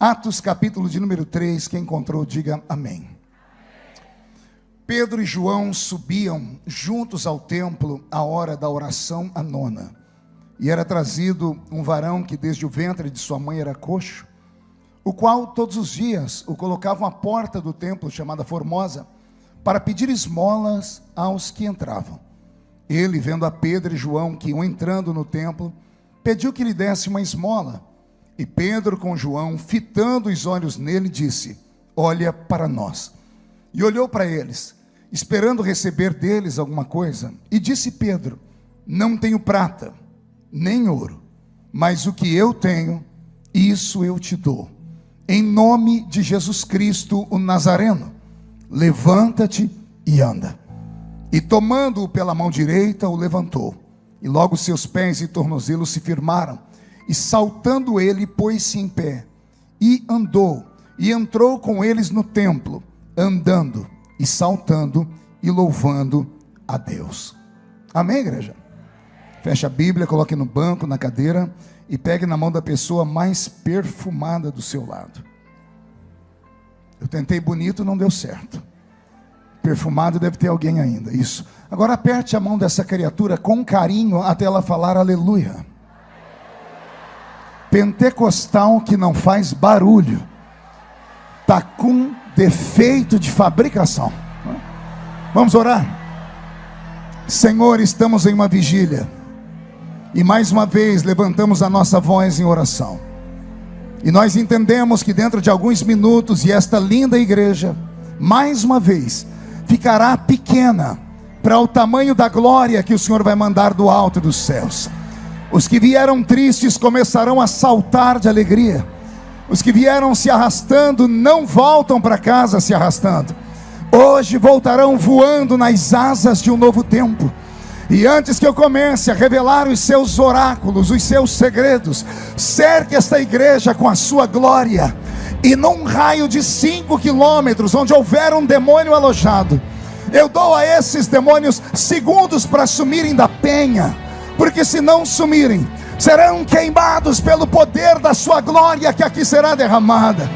Atos capítulo de número 3, quem encontrou diga amém. Pedro e João subiam juntos ao templo à hora da oração, a nona. E era trazido um varão que desde o ventre de sua mãe era coxo, o qual todos os dias o colocavam à porta do templo, chamada Formosa, para pedir esmolas aos que entravam. Ele, vendo a Pedro e João que iam entrando no templo, pediu que lhe desse uma esmola. E Pedro com João, fitando os olhos nele, disse: olha para nós. E olhou para eles, esperando receber deles alguma coisa. E disse Pedro: não tenho prata, nem ouro, mas o que eu tenho, isso eu te dou. Em nome de Jesus Cristo, o Nazareno, levanta-te e anda. E tomando-o pela mão direita, o levantou. E logo seus pés e tornozelos se firmaram. E saltando ele, pôs-se em pé. E andou. E entrou com eles no templo, andando e saltando e louvando a Deus. Amém, igreja? Feche a Bíblia, coloque no banco, na cadeira, e pegue na mão da pessoa mais perfumada do seu lado. Eu tentei bonito, não deu certo. Perfumado deve ter alguém ainda, isso. Agora aperte a mão dessa criatura com carinho até ela falar aleluia. Pentecostal que não faz barulho, está com defeito de fabricação. Vamos orar? Senhor, estamos em uma vigília, e mais uma vez levantamos a nossa voz em oração. E nós entendemos que dentro de alguns minutos, e esta linda igreja, mais uma vez, ficará pequena para o tamanho da glória que o Senhor vai mandar do alto dos céus. Os que vieram tristes começarão a saltar de alegria. Os que vieram se arrastando não voltam para casa se arrastando. Hoje voltarão voando nas asas de um novo tempo. E antes que eu comece a revelar os seus oráculos, os seus segredos, cerque esta igreja com a sua glória. E num raio de 5 quilômetros, onde houver um demônio alojado, eu dou a esses demônios segundos para sumirem da penha. Porque se não sumirem, serão queimados pelo poder da sua glória que aqui será derramada.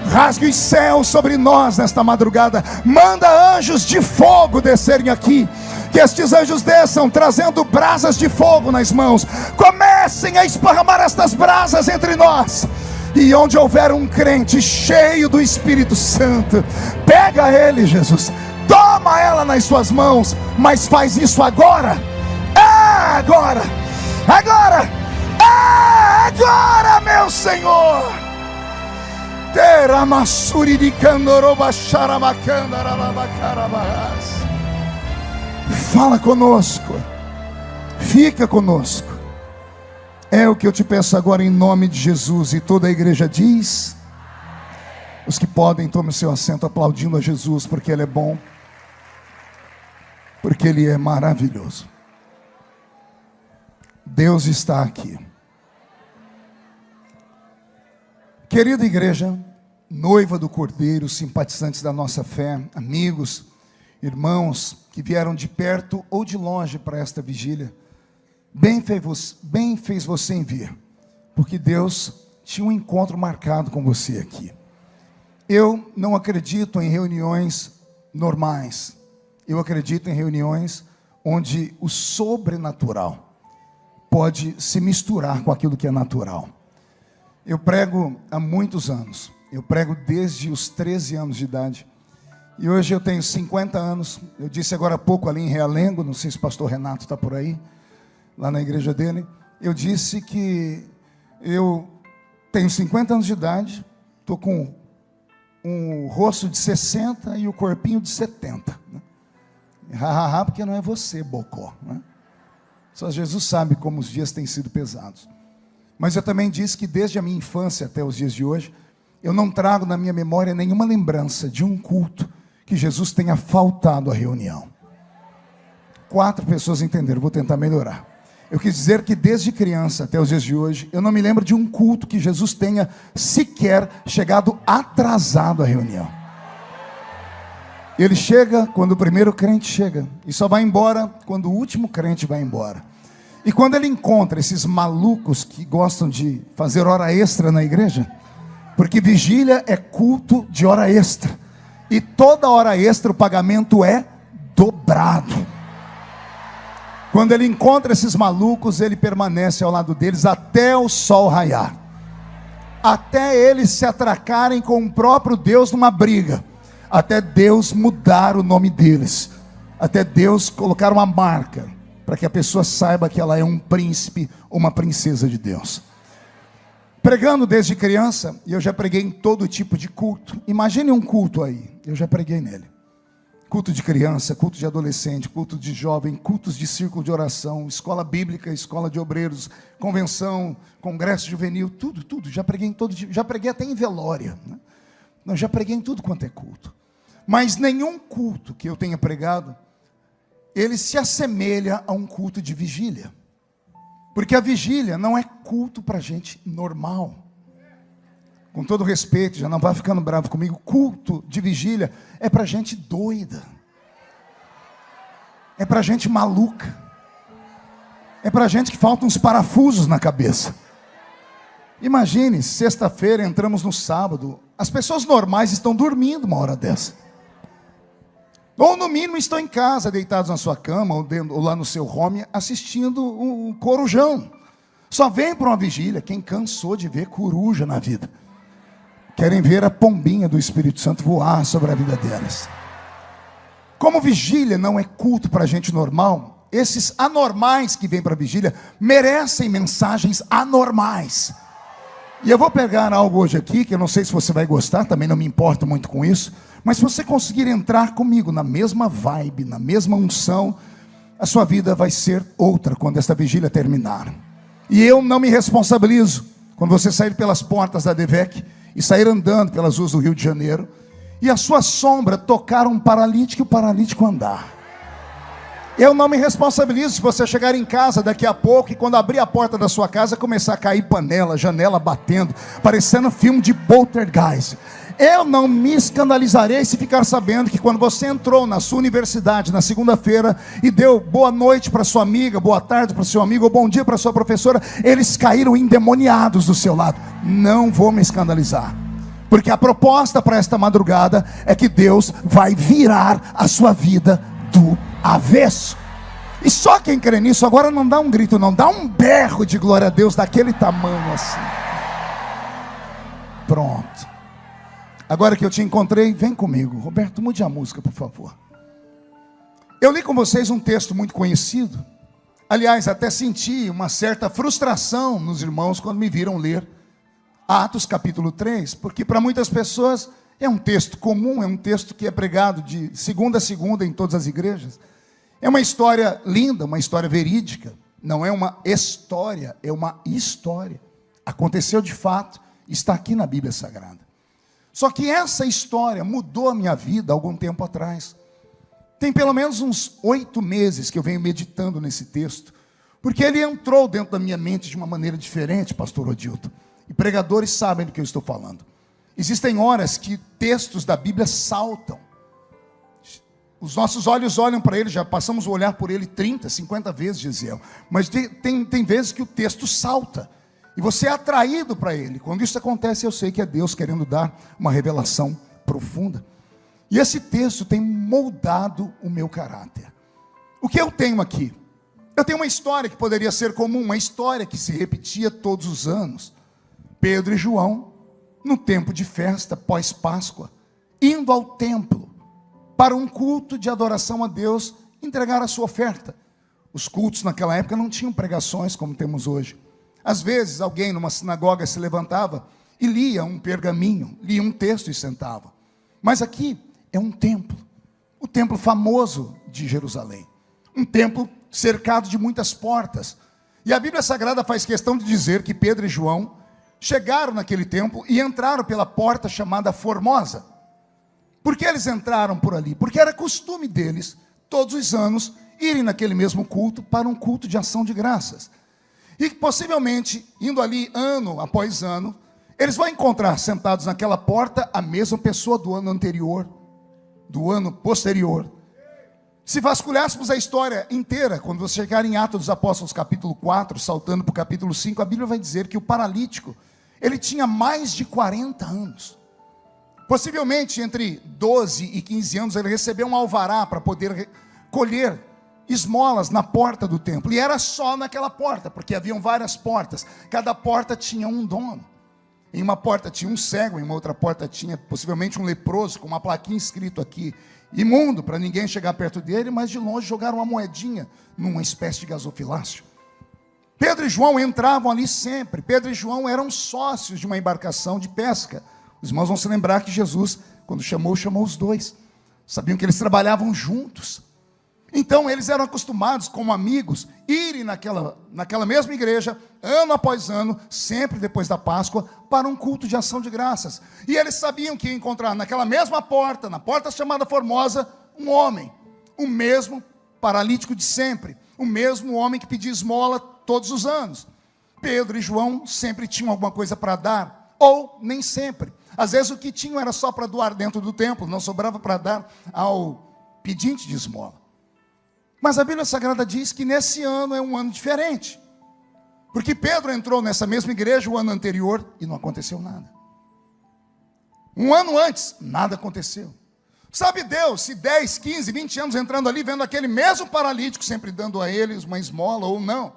Rasgue os céus sobre nós nesta madrugada. Manda anjos de fogo descerem aqui. Que estes anjos desçam trazendo brasas de fogo nas mãos. Comecem a esparramar estas brasas entre nós. E onde houver um crente cheio do Espírito Santo, pega ele, Jesus, toma ela nas suas mãos. Mas faz isso agora. Agora, agora, agora, meu Senhor. Fala conosco, fica conosco. É o que eu te peço agora em nome de Jesus. E toda a igreja diz: os que podem, tomem o seu assento aplaudindo a Jesus, porque Ele é bom, porque Ele é maravilhoso. Deus está aqui. Querida igreja, noiva do Cordeiro, simpatizantes da nossa fé, amigos, irmãos que vieram de perto ou de longe para esta vigília, bem fez você em vir, porque Deus tinha um encontro marcado com você aqui. Eu não acredito em reuniões normais, eu acredito em reuniões onde o sobrenatural pode se misturar com aquilo que é natural. Eu prego há muitos anos, eu prego desde os 13 anos de idade, e hoje eu tenho 50 anos, eu disse agora há pouco ali em Realengo, não sei se o pastor Renato está por aí, lá na igreja dele, eu disse que eu tenho 50 anos de idade, estou com um rosto de 60 e o corpinho de 70, né? Porque não é você, bocó, né? Só Jesus sabe como os dias têm sido pesados. Mas eu também disse que desde a minha infância até os dias de hoje, eu não trago na minha memória nenhuma lembrança de um culto que Jesus tenha faltado à reunião. 4 pessoas entenderam, vou tentar melhorar. Eu quis dizer que desde criança até os dias de hoje, eu não me lembro de um culto que Jesus tenha sequer chegado atrasado à reunião. Ele chega quando o primeiro crente chega, e só vai embora quando o último crente vai embora. E quando ele encontra esses malucos que gostam de fazer hora extra na igreja, Porque vigília é culto de hora extra. E toda hora extra o pagamento é dobrado. Quando ele encontra esses malucos, ele permanece ao lado deles até o sol raiar. Até eles se atracarem com o próprio Deus numa briga. Até Deus mudar o nome deles. Até Deus colocar uma marca para que a pessoa saiba que ela é um príncipe ou uma princesa de Deus. Pregando desde criança, e eu já preguei em todo tipo de culto. Imagine um culto aí, eu já preguei nele. Culto de criança, culto de adolescente, culto de jovem, cultos de círculo de oração, escola bíblica, escola de obreiros, convenção, congresso juvenil, tudo. Já preguei em todo tipo, já preguei até em velória, né? Não, já preguei em tudo quanto é culto. Mas nenhum culto que eu tenha pregado, ele se assemelha a um culto de vigília. Porque a vigília não é culto para gente normal. Com todo respeito, já não vai ficando bravo comigo, culto de vigília é para gente doida. É para gente maluca. É para gente que faltam uns parafusos na cabeça. Imagine, sexta-feira entramos no sábado, as pessoas normais estão dormindo uma hora dessa. Ou no mínimo estão em casa, deitados na sua cama, ou lá no seu home, assistindo um corujão. Só vem para uma vigília quem cansou de ver coruja na vida. Querem ver a pombinha do Espírito Santo voar sobre a vida delas. Como vigília não é culto para gente normal, esses anormais que vêm para a vigília merecem mensagens anormais. E eu vou pegar algo hoje aqui, que eu não sei se você vai gostar, também não me importo muito com isso, mas se você conseguir entrar comigo na mesma vibe, na mesma unção, a sua vida vai ser outra quando esta vigília terminar. E eu não me responsabilizo quando você sair pelas portas da DEVEC e sair andando pelas ruas do Rio de Janeiro, e a sua sombra tocar um paralítico e o paralítico andar. Eu não me responsabilizo se você chegar em casa daqui a pouco e quando abrir a porta da sua casa começar a cair panela, janela batendo, parecendo filme de poltergeist. Eu não me escandalizarei se ficar sabendo que quando você entrou na sua universidade na segunda-feira e deu boa noite para sua amiga, boa tarde para seu amigo, ou bom dia para sua professora, eles caíram endemoniados do seu lado. Não vou me escandalizar, porque a proposta para esta madrugada é que Deus vai virar a sua vida do avesso. E só quem crê nisso agora não dá um grito, não, dá um berro de glória a Deus daquele tamanho assim. Pronto. Agora que eu te encontrei, vem comigo. Roberto, mude a música, por favor. Eu li com vocês um texto muito conhecido. Aliás, até senti uma certa frustração nos irmãos quando me viram ler Atos capítulo 3, porque para muitas pessoas é um texto comum, é um texto que é pregado de segunda a segunda em todas as igrejas. É uma história linda, uma história verídica. Não é uma história, é uma história. Aconteceu de fato, está aqui na Bíblia Sagrada. Só que essa história mudou a minha vida há algum tempo atrás. Tem pelo menos uns 8 meses que eu venho meditando nesse texto, porque ele entrou dentro da minha mente de uma maneira diferente, pastor Odilton. E pregadores sabem do que eu estou falando. Existem horas que textos da Bíblia saltam. Os nossos olhos olham para ele, já passamos a olhar por ele 30, 50 vezes, Gisele. Mas tem vezes que o texto salta. E você é atraído para ele. Quando isso acontece, eu sei que é Deus querendo dar uma revelação profunda. E esse texto tem moldado o meu caráter. O que eu tenho aqui? Eu tenho uma história que poderia ser comum, uma história que se repetia todos os anos. Pedro e João, no tempo de festa, pós-Páscoa, indo ao templo, para um culto de adoração a Deus, entregar a sua oferta. Os cultos naquela época não tinham pregações como temos hoje. Às vezes alguém numa sinagoga se levantava e lia um pergaminho, lia um texto e sentava. Mas aqui é um templo, o templo famoso de Jerusalém. Um templo cercado de muitas portas. E a Bíblia Sagrada faz questão de dizer que Pedro e João chegaram naquele templo e entraram pela porta chamada Formosa. Por que eles entraram por ali? Porque era costume deles, todos os anos, irem naquele mesmo culto para um culto de ação de graças. E possivelmente, indo ali ano após ano, eles vão encontrar sentados naquela porta a mesma pessoa do ano anterior, do ano posterior. Se vasculhássemos a história inteira, quando você chegar em Atos dos Apóstolos capítulo 4, saltando para o capítulo 5, a Bíblia vai dizer que o paralítico, Ele tinha mais de 40 anos. Possivelmente entre 12 e 15 anos ele recebeu um alvará para poder colher esmolas na porta do templo. E era só naquela porta, porque haviam várias portas. Cada porta tinha um dono. Em uma porta tinha um cego, em uma outra porta tinha possivelmente um leproso, com uma plaquinha escrito aqui: imundo, para ninguém chegar perto dele, mas de longe jogaram uma moedinha numa espécie de gasofilácio. Pedro e João entravam ali sempre. Pedro e João eram sócios de uma embarcação de pesca. Os irmãos vão se lembrar que Jesus, quando chamou os dois. Sabiam que eles trabalhavam juntos. Então eles eram acostumados, como amigos, irem naquela mesma igreja, ano após ano, sempre depois da Páscoa, para um culto de ação de graças. E eles sabiam que ia encontrar naquela mesma porta, na porta chamada Formosa, um homem, o mesmo paralítico de sempre, o mesmo homem que pedia esmola todos os anos. Pedro e João sempre tinham alguma coisa para dar, ou nem sempre. Às vezes o que tinham era só para doar dentro do templo, não sobrava para dar ao pedinte de esmola. Mas a Bíblia Sagrada diz que nesse ano é um ano diferente. Porque Pedro entrou nessa mesma igreja o ano anterior e não aconteceu nada. Um ano antes, nada aconteceu. Sabe Deus, se 10, 15, 20 anos entrando ali, vendo aquele mesmo paralítico, sempre dando a eles uma esmola ou não.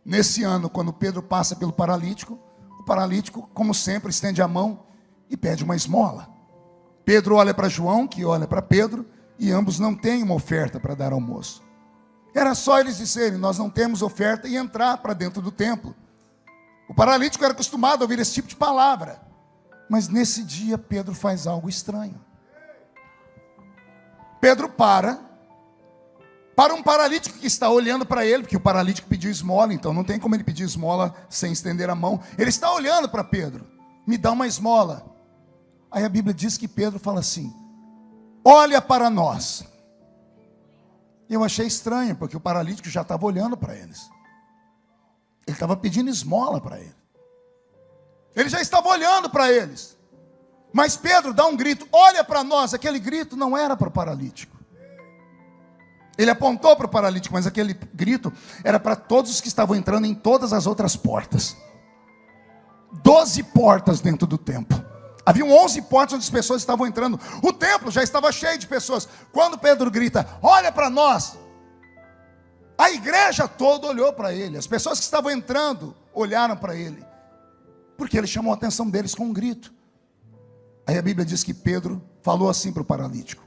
Nesse ano, quando Pedro passa pelo paralítico, o paralítico, como sempre, estende a mão e pede uma esmola. Pedro olha para João, que olha para Pedro, e ambos não têm uma oferta para dar ao moço. Era só eles disserem: nós não temos oferta, e entrar para dentro do templo. O paralítico era acostumado a ouvir esse tipo de palavra. Mas nesse dia Pedro faz algo estranho. Pedro para um paralítico que está olhando para ele, porque o paralítico pediu esmola, então não tem como ele pedir esmola sem estender a mão. Ele está olhando para Pedro: me dá uma esmola. Aí a Bíblia diz que Pedro fala assim: olha para nós. Eu achei estranho, porque o paralítico já estava olhando para eles. Ele estava pedindo esmola para ele. Ele já estava olhando para eles. Mas Pedro dá um grito: olha para nós. Aquele grito não era para o paralítico. Ele apontou para o paralítico, mas aquele grito era para todos os que estavam entrando em todas as outras portas. 12 portas dentro do templo. Haviam 11 portas onde as pessoas estavam entrando. O templo já estava cheio de pessoas. Quando Pedro grita: olha para nós, a igreja toda olhou para ele. As pessoas que estavam entrando olharam para ele, porque ele chamou a atenção deles com um grito. Aí a Bíblia diz que Pedro falou assim para o paralítico: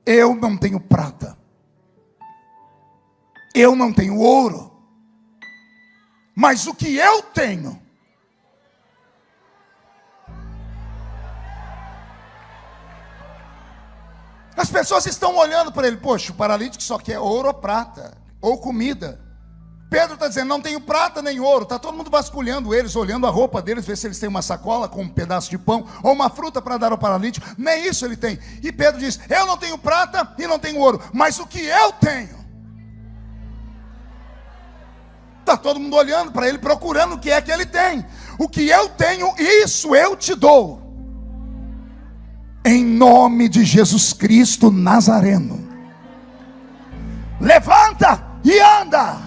eu não tenho prata, eu não tenho ouro, mas o que eu tenho, as pessoas estão olhando para ele. Poxa, o paralítico só quer ouro ou prata, ou comida. Pedro está dizendo: não tenho prata nem ouro. Está todo mundo vasculhando eles, olhando a roupa deles, ver se eles têm uma sacola com um pedaço de pão, ou uma fruta para dar ao paralítico. Nem isso ele tem. E Pedro diz: eu não tenho prata e não tenho ouro, mas o que eu tenho. Está todo mundo olhando para ele, procurando o que é que ele tem. O que eu tenho, isso eu te dou. Em nome de Jesus Cristo Nazareno, levanta e anda.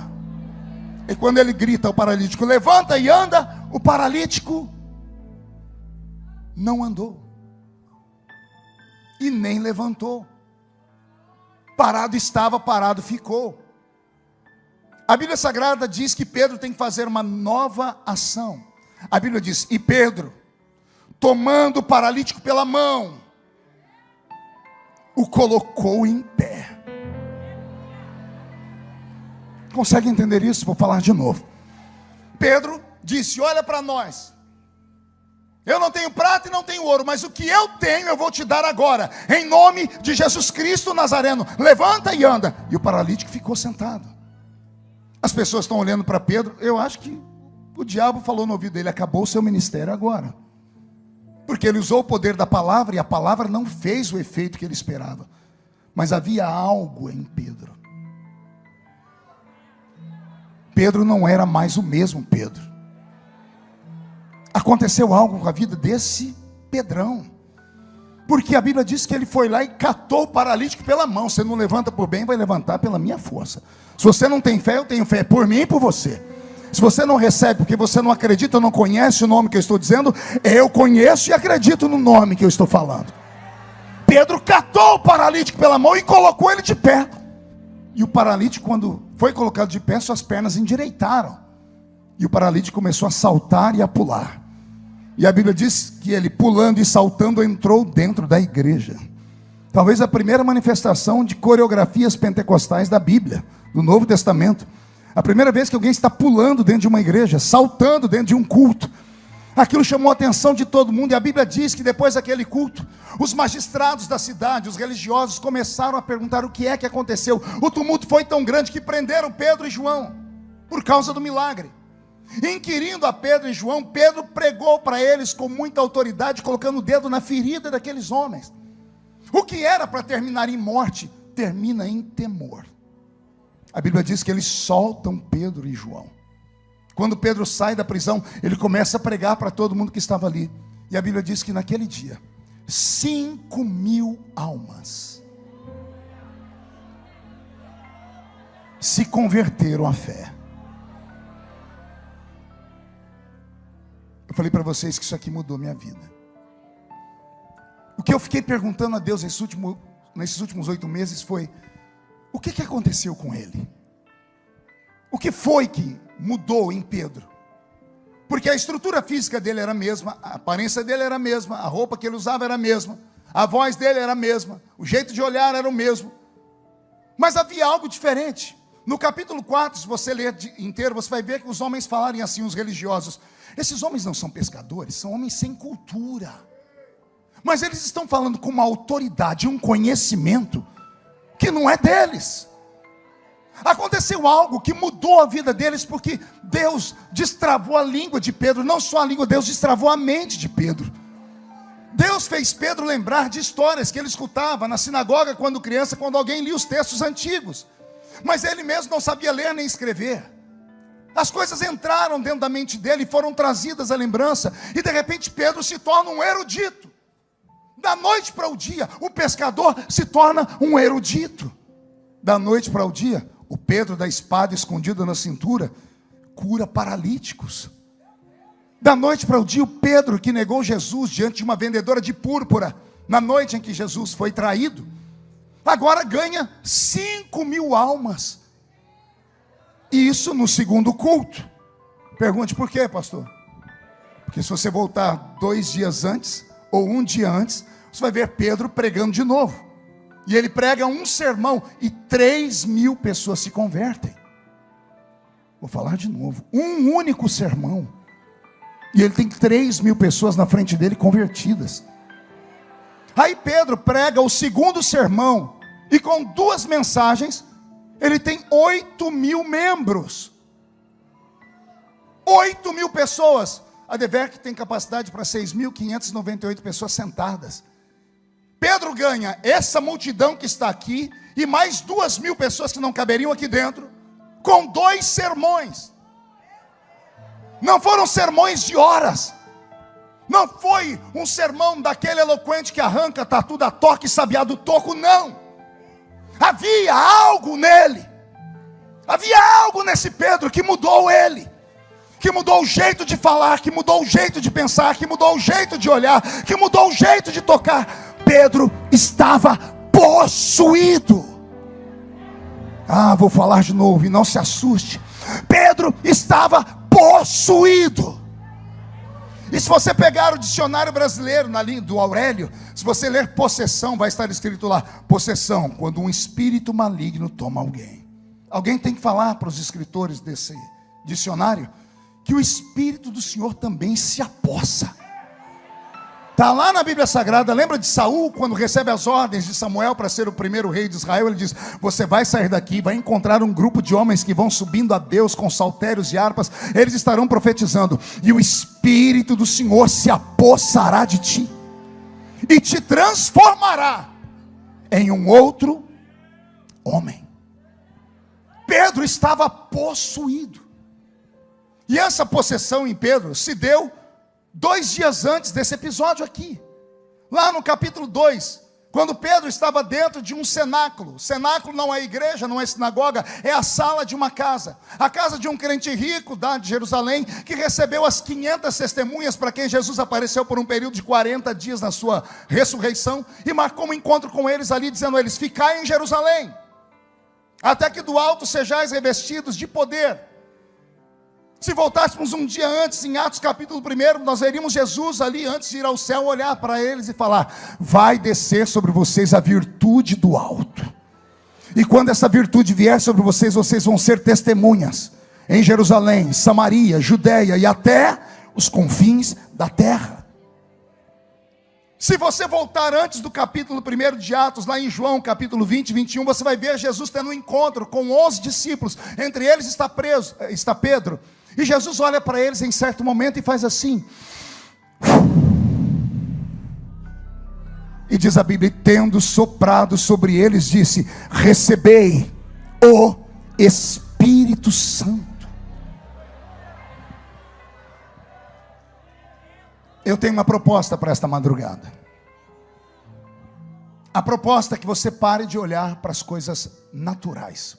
E quando ele grita ao paralítico: levanta e anda, o paralítico não andou e nem levantou. Parado estava, parado ficou. A Bíblia Sagrada diz que Pedro tem que fazer uma nova ação. A Bíblia diz: e Pedro, tomando o paralítico pela mão, o colocou em pé. Consegue entender isso? Vou falar de novo. Pedro disse: olha para nós, eu não tenho prata e não tenho ouro, mas o que eu tenho eu vou te dar agora, em nome de Jesus Cristo Nazareno. Levanta e anda. E o paralítico ficou sentado. As pessoas estão olhando para Pedro. Eu acho que o diabo falou no ouvido dele: acabou o seu ministério agora. Porque ele usou o poder da palavra, e a palavra não fez o efeito que ele esperava. Mas havia algo em Pedro. Pedro não era mais o mesmo Pedro. Aconteceu algo com a vida desse Pedrão. Porque a Bíblia diz que ele foi lá e catou o paralítico pela mão. Você não levanta por bem, vai levantar pela minha força. Se você não tem fé, eu tenho fé por mim e por você. Se você não recebe porque você não acredita, não conhece o nome que eu estou dizendo, eu conheço e acredito no nome que eu estou falando. Pedro catou o paralítico pela mão e colocou ele de pé. E o paralítico, quando foi colocado de pé, suas pernas endireitaram. E o paralítico começou a saltar e a pular. E a Bíblia diz que ele, pulando e saltando, entrou dentro da igreja. Talvez a primeira manifestação de coreografias pentecostais da Bíblia, do Novo Testamento. A primeira vez que alguém está pulando dentro de uma igreja, saltando dentro de um culto. Aquilo chamou a atenção de todo mundo. E a Bíblia diz que depois daquele culto, os magistrados da cidade, os religiosos, começaram a perguntar o que é que aconteceu. O tumulto foi tão grande que prenderam Pedro e João, por causa do milagre. Inquirindo a Pedro e João, Pedro pregou para eles com muita autoridade, colocando o dedo na ferida daqueles homens. O que era para terminar em morte, termina em temor. A Bíblia diz que eles soltam Pedro e João. Quando Pedro sai da prisão, ele começa a pregar para todo mundo que estava ali. E a Bíblia diz que naquele dia, 5.000 almas se converteram à fé. Eu falei para vocês que isso aqui mudou minha vida. O que eu fiquei perguntando a Deus nesses últimos 8 meses foi: o que aconteceu com ele? O que foi que mudou em Pedro? Porque a estrutura física dele era a mesma, a aparência dele era a mesma, a roupa que ele usava era a mesma, a voz dele era a mesma, o jeito de olhar era o mesmo. Mas havia algo diferente. No capítulo 4, se você ler inteiro, você vai ver que os homens falarem assim, os religiosos: esses homens não são pescadores, são homens sem cultura. Mas eles estão falando com uma autoridade, um conhecimento que não é deles. Aconteceu algo que mudou a vida deles, porque Deus destravou a língua de Pedro. Não só a língua, Deus destravou a mente de Pedro. Deus fez Pedro lembrar de histórias que ele escutava na sinagoga quando criança, quando alguém lia os textos antigos. Mas ele mesmo não sabia ler nem escrever. As coisas entraram dentro da mente dele e foram trazidas à lembrança. E de repente Pedro se torna um erudito. Da noite para o dia, o pescador se torna um erudito. Da noite para o dia, o Pedro da espada escondida na cintura cura paralíticos. Da noite para o dia, o Pedro que negou Jesus diante de uma vendedora de púrpura, na noite em que Jesus foi traído, agora ganha 5.000 almas. E isso no segundo culto. Pergunte por quê, pastor? Porque se você voltar 2 dias antes, ou 1 dia antes, você vai ver Pedro pregando de novo. E ele prega um sermão e 3.000 pessoas se convertem. Vou falar de novo. Um único sermão. E ele tem 3.000 pessoas na frente dele convertidas. Aí Pedro prega o segundo sermão. E com 2 mensagens, ele tem 8.000 membros. 8.000 pessoas. A Deverc tem capacidade para 6.598 pessoas sentadas. Pedro ganha essa multidão que está aqui e mais 2.000 pessoas que não caberiam aqui dentro, com 2 sermões. Não foram sermões de horas. Não foi um sermão daquele eloquente que arranca tatu da toca e sabiá do toco, não. Havia algo nele. Havia algo nesse Pedro que mudou ele. Que mudou o jeito de falar, que mudou o jeito de pensar, que mudou o jeito de olhar, que mudou o jeito de tocar. Pedro estava possuído. Vou falar de novo e não se assuste. Pedro estava possuído. E se você pegar o dicionário brasileiro na linha do Aurélio, se você ler possessão, vai estar escrito lá: possessão, quando um espírito maligno toma alguém. Alguém tem que falar para os escritores desse dicionário que o Espírito do Senhor também se apossa. Está lá na Bíblia Sagrada. Lembra de Saul, quando recebe as ordens de Samuel para ser o primeiro rei de Israel? Ele diz: você vai sair daqui, vai encontrar um grupo de homens que vão subindo a Deus com saltérios e harpas. Eles estarão profetizando, e o Espírito do Senhor se apossará de ti e te transformará em um outro homem. Pedro estava possuído. E essa possessão em Pedro se deu 2 dias antes desse episódio aqui. Lá no capítulo 2, Quando Pedro estava dentro de um cenáculo. Cenáculo não é igreja, não é sinagoga, é a sala de uma casa. A casa de um crente rico de Jerusalém, que recebeu as 500 testemunhas para quem Jesus apareceu por um período de 40 dias na sua ressurreição, e marcou um encontro com eles ali, dizendo a eles: ficai em Jerusalém, até que do alto sejais revestidos de poder. Se voltássemos um dia antes, em Atos capítulo 1, nós veríamos Jesus ali, antes de ir ao céu, olhar para eles e falar: vai descer sobre vocês a virtude do alto. E quando essa virtude vier sobre vocês, vocês vão ser testemunhas em Jerusalém, Samaria, Judeia e até os confins da terra. Se você voltar antes do capítulo 1 de Atos, lá em João capítulo 20 e 21, você vai ver Jesus tendo um encontro com 11 discípulos. Entre eles está Pedro. E Jesus olha para eles em certo momento e faz assim. E diz a Bíblia: tendo soprado sobre eles, disse: recebei o Espírito Santo. Eu tenho uma proposta para esta madrugada. A proposta é que você pare de olhar para as coisas naturais.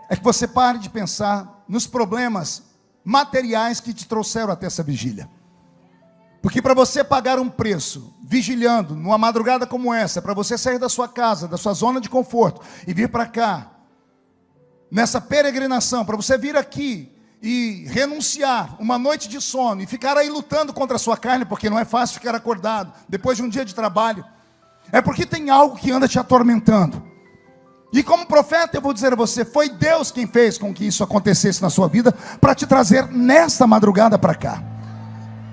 É que você pare de pensar nos problemas materiais que te trouxeram até essa vigília. Porque para você pagar um preço, vigilhando, numa madrugada como essa, para você sair da sua casa, da sua zona de conforto, e vir para cá, nessa peregrinação, para você vir aqui e renunciar uma noite de sono, e ficar aí lutando contra a sua carne, porque não é fácil ficar acordado, depois de um dia de trabalho, é porque tem algo que anda te atormentando. E como profeta eu vou dizer a você: foi Deus quem fez com que isso acontecesse na sua vida, para te trazer nesta madrugada para cá,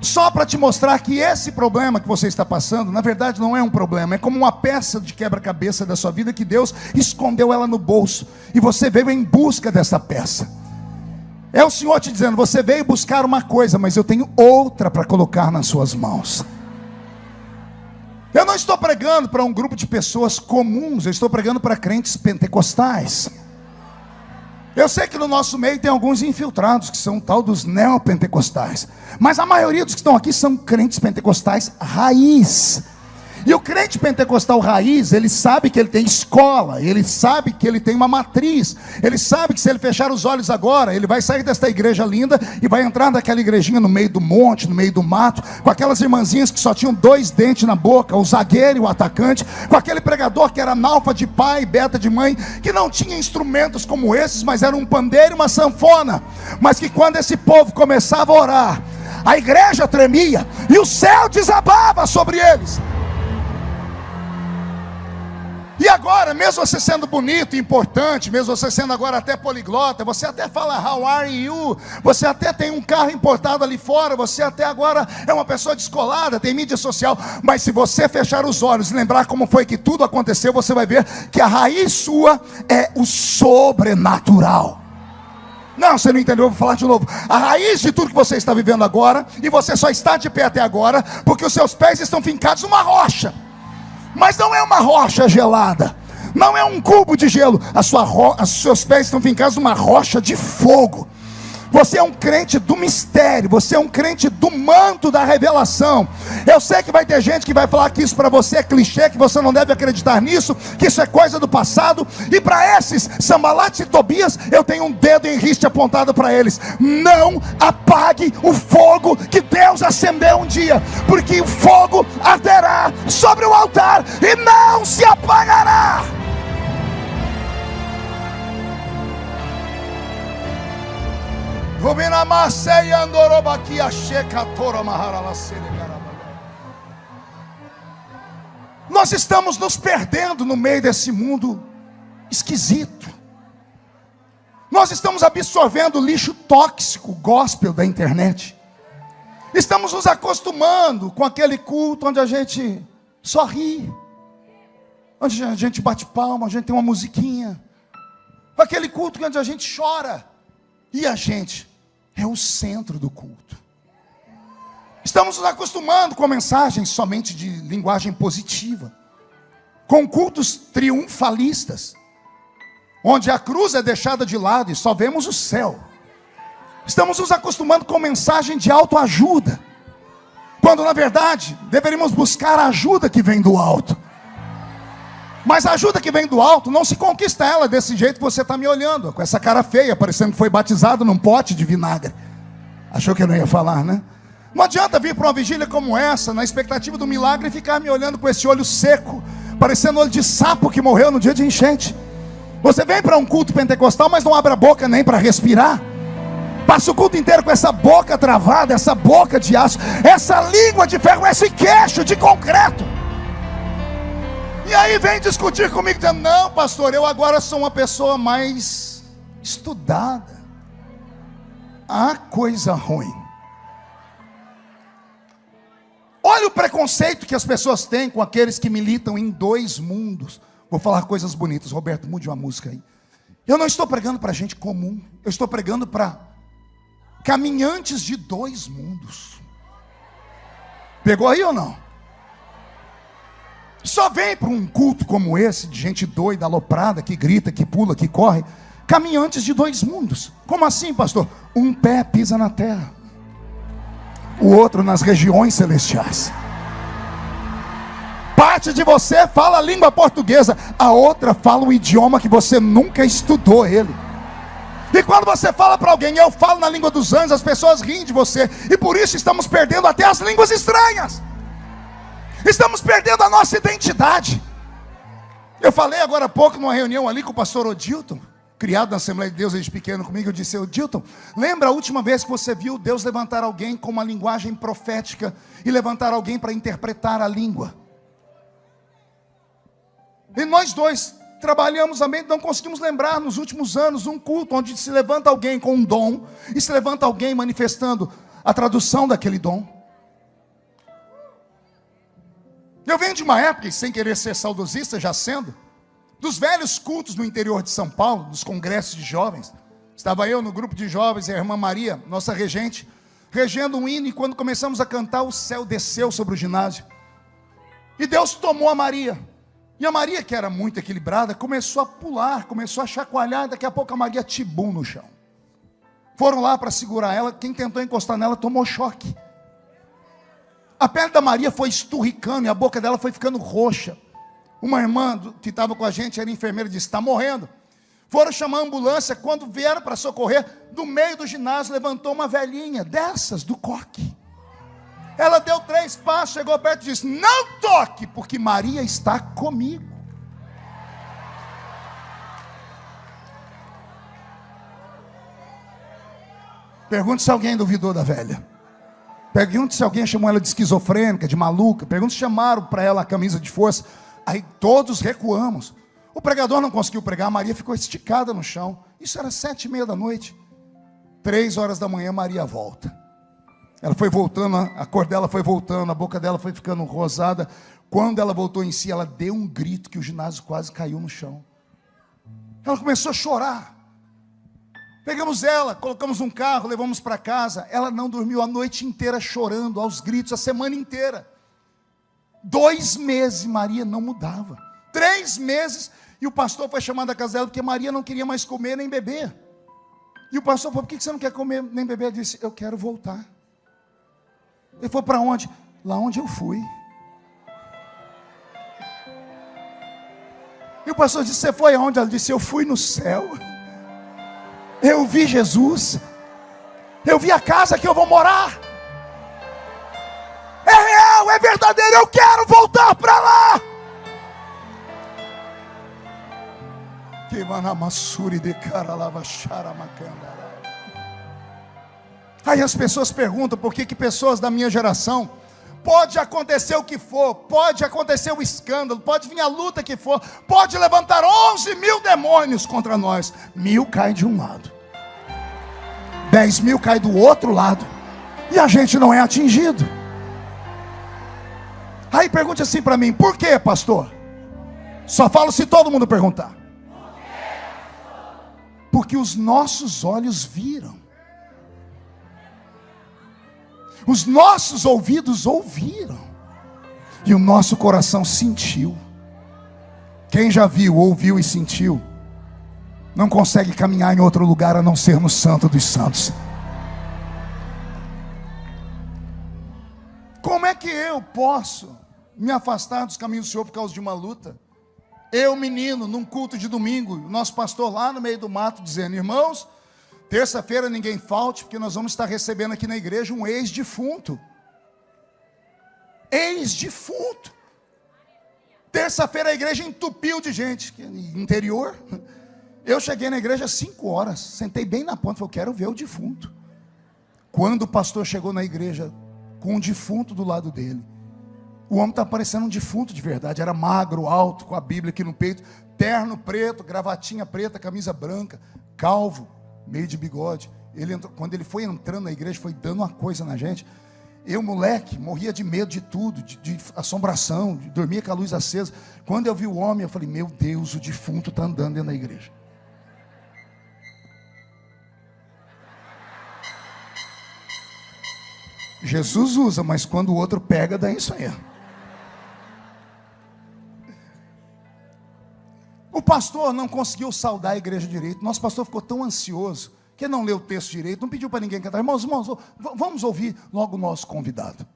só para te mostrar que esse problema que você está passando, na verdade não é um problema, é como uma peça de quebra-cabeça da sua vida, que Deus escondeu ela no bolso, e você veio em busca dessa peça. É o Senhor te dizendo: você veio buscar uma coisa, mas eu tenho outra para colocar nas suas mãos. Eu não estou pregando para um grupo de pessoas comuns, eu estou pregando para crentes pentecostais. Eu sei que no nosso meio tem alguns infiltrados, que são tal dos neopentecostais, mas a maioria dos que estão aqui são crentes pentecostais raiz. E o crente pentecostal raiz, ele sabe que ele tem escola, ele sabe que ele tem uma matriz, ele sabe que se ele fechar os olhos agora, ele vai sair desta igreja linda e vai entrar naquela igrejinha no meio do monte, no meio do mato, com aquelas irmãzinhas que só tinham 2 dentes na boca, o zagueiro e o atacante, com aquele pregador que era analfa de pai, beta de mãe, que não tinha instrumentos como esses, mas era um pandeiro e uma sanfona, mas que quando esse povo começava a orar, a igreja tremia e o céu desabava sobre eles. E agora, mesmo você sendo bonito e importante, mesmo você sendo agora até poliglota, você até fala how are you, você até tem um carro importado ali fora, você até agora é uma pessoa descolada, tem mídia social, mas se você fechar os olhos e lembrar como foi que tudo aconteceu, você vai ver que a raiz sua é o sobrenatural. Não, você não entendeu, eu vou falar de novo. A raiz de tudo que você está vivendo agora, e você só está de pé até agora, porque os seus pés estão fincados numa rocha. Mas não é uma rocha gelada, não é um cubo de gelo, os seus pés estão fincados numa rocha de fogo. Você é um crente do mistério, você é um crente do manto da revelação. Eu sei que vai ter gente que vai falar que isso para você é clichê, que você não deve acreditar nisso, que isso é coisa do passado. E para esses Sambalates e Tobias, eu tenho um dedo em riste apontado para eles: não apague o fogo que Deus acendeu um dia, porque o fogo arderá sobre o altar e não se apagará. Nós estamos nos perdendo no meio desse mundo esquisito. Nós estamos absorvendo lixo tóxico, gospel da internet. Estamos nos acostumando com aquele culto onde a gente só ri, onde a gente bate palma, a gente tem uma musiquinha, aquele culto onde a gente chora e a gente é o centro do culto. Estamos nos acostumando com mensagens somente de linguagem positiva, com cultos triunfalistas, onde a cruz é deixada de lado e só vemos o céu. Estamos nos acostumando com mensagem de autoajuda, quando na verdade deveríamos buscar a ajuda que vem do alto. Mas a ajuda que vem do alto, não se conquista ela desse jeito que você está me olhando, com essa cara feia, parecendo que foi batizado num pote de vinagre. Achou que eu não ia falar, né? Não adianta vir para uma vigília como essa, na expectativa do milagre, e ficar me olhando com esse olho seco, parecendo olho de sapo que morreu no dia de enchente. Você vem para um culto pentecostal, mas não abre a boca nem para respirar. Passa o culto inteiro com essa boca travada, essa boca de aço, essa língua de ferro, esse queixo de concreto. E aí vem discutir comigo, dizendo: não, pastor, eu agora sou uma pessoa mais estudada. Ah, coisa ruim. Olha o preconceito que as pessoas têm com aqueles que militam em dois mundos. Vou falar coisas bonitas. Roberto, mude uma música aí. Eu não estou pregando para gente comum. Eu estou pregando para caminhantes de dois mundos. Pegou aí ou não? Só vem para um culto como esse, de gente doida, aloprada, que grita, que pula, que corre, caminhantes de dois mundos. Como assim, pastor? Um pé pisa na terra, o outro nas regiões celestiais. Parte de você fala a língua portuguesa, a outra fala um idioma que você nunca estudou ele. E quando você fala para alguém: eu falo na língua dos anjos, as pessoas riem de você. E por isso estamos perdendo até as línguas estranhas. Estamos perdendo a nossa identidade. Eu falei agora há pouco numa reunião ali com o pastor Odilton, criado na Assembleia de Deus desde pequeno comigo. Eu disse: Odilton, lembra a última vez que você viu Deus levantar alguém com uma linguagem profética e levantar alguém para interpretar a língua? E nós dois trabalhamos também, não conseguimos lembrar nos últimos anos um culto onde se levanta alguém com um dom e se levanta alguém manifestando a tradução daquele dom. Eu venho de uma época, sem querer ser saudosista, já sendo, dos velhos cultos no interior de São Paulo, dos congressos de jovens. Estava eu no grupo de jovens e a irmã Maria, nossa regente, regendo um hino, e quando começamos a cantar, o céu desceu sobre o ginásio. E Deus tomou a Maria. E a Maria, que era muito equilibrada, começou a pular, começou a chacoalhar, e daqui a pouco a Maria tibum no chão. Foram lá para segurar ela, quem tentou encostar nela tomou choque. A pele da Maria foi esturricando e a boca dela foi ficando roxa. Uma irmã que estava com a gente, era enfermeira, disse: está morrendo. Foram chamar a ambulância. Quando vieram para socorrer, do meio do ginásio levantou uma velhinha dessas, do coque. Ela deu 3 passos, chegou perto e disse: não toque, porque Maria está comigo. Pergunte se alguém duvidou da velha. Pergunte se alguém chamou ela de esquizofrênica, de maluca. Pergunte se chamaram para ela a camisa de força. Aí todos recuamos. O pregador não conseguiu pregar, Maria ficou esticada no chão. Isso era 7:30 da noite. 3 horas da manhã, Maria volta. Ela foi voltando, a cor dela foi voltando, a boca dela foi ficando rosada. Quando ela voltou em si, ela deu um grito que o ginásio quase caiu no chão. Ela começou a chorar. Pegamos ela, colocamos num carro, levamos para casa. Ela não dormiu a noite inteira chorando, aos gritos, a semana inteira. 2 meses, Maria não mudava. 3 meses, e o pastor foi chamado da casa dela, porque Maria não queria mais comer nem beber. E o pastor falou: por que você não quer comer nem beber? Ela disse: eu quero voltar. Ele falou: para onde? Lá onde eu fui. E o pastor disse: você foi aonde? Ela disse: eu fui no céu. Eu vi Jesus. Eu vi a casa que eu vou morar. É real, é verdadeiro. Eu quero voltar para lá. Aí as pessoas perguntam por que pessoas da minha geração, pode acontecer o que for, pode acontecer o escândalo, pode vir a luta que for, pode levantar 11.000 demônios contra nós, 1.000 cai de um lado, 10.000 cai do outro lado, e a gente não é atingido. Aí pergunte assim para mim: por que, pastor? Só falo se todo mundo perguntar. Porque os nossos olhos viram, os nossos ouvidos ouviram, e o nosso coração sentiu. Quem já viu, ouviu e sentiu, não consegue caminhar em outro lugar a não ser no Santo dos Santos. Como é que eu posso me afastar dos caminhos do Senhor por causa de uma luta? Eu, menino, num culto de domingo, o nosso pastor lá no meio do mato dizendo: irmãos, terça-feira ninguém falte, porque nós vamos estar recebendo aqui na igreja um ex-defunto. Ex-defunto. Terça-feira a igreja entupiu de gente. Interior. Eu cheguei na igreja às 5 horas, sentei bem na ponta, falei: eu quero ver o defunto. Quando o pastor chegou na igreja com um defunto do lado dele, o homem estava parecendo um defunto de verdade. Era magro, alto, com a Bíblia aqui no peito, terno preto, gravatinha preta, camisa branca, calvo, meio de bigode. Quando ele foi entrando na igreja, foi dando uma coisa na gente. Eu, moleque, morria de medo de tudo, de assombração, dormia com a luz acesa. Quando eu vi o homem, eu falei: meu Deus, o defunto está andando dentro da igreja. Jesus usa, mas quando o outro pega, dá isso aí. O pastor não conseguiu saudar a igreja direito. Nosso pastor ficou tão ansioso que não leu o texto direito, não pediu para ninguém cantar. Irmãos, vamos ouvir logo o nosso convidado.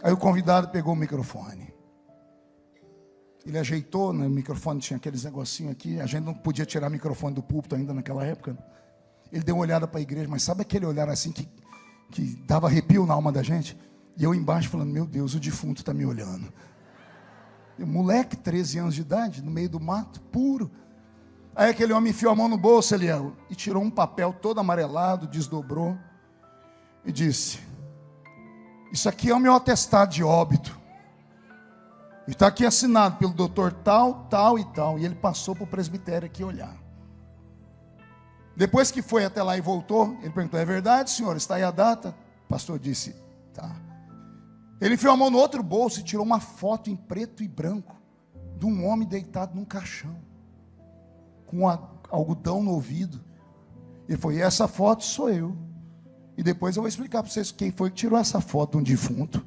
Aí o convidado pegou o microfone. Ele ajeitou, né? O microfone tinha aqueles negocinhos aqui. A gente não podia tirar o microfone do púlpito ainda naquela época. Ele deu uma olhada para a igreja, mas sabe aquele olhar assim que dava arrepio na alma da gente? E eu embaixo falando: meu Deus, o defunto está me olhando. Moleque, 13 anos de idade, no meio do mato, puro. Aí aquele homem enfiou a mão no bolso, Eliel, e tirou um papel todo amarelado, desdobrou, e disse: isso aqui é o meu atestado de óbito. E está aqui assinado pelo doutor tal, tal e tal. E ele passou para o presbitério aqui olhar. Depois que foi até lá e voltou, ele perguntou: é verdade, senhor? Está aí a data? O pastor disse: tá. Ele enfiou a mão no outro bolso e tirou uma foto em preto e branco de um homem deitado num caixão, com algodão no ouvido. Ele falou: e essa foto sou eu. E depois eu vou explicar para vocês quem foi que tirou essa foto de um defunto.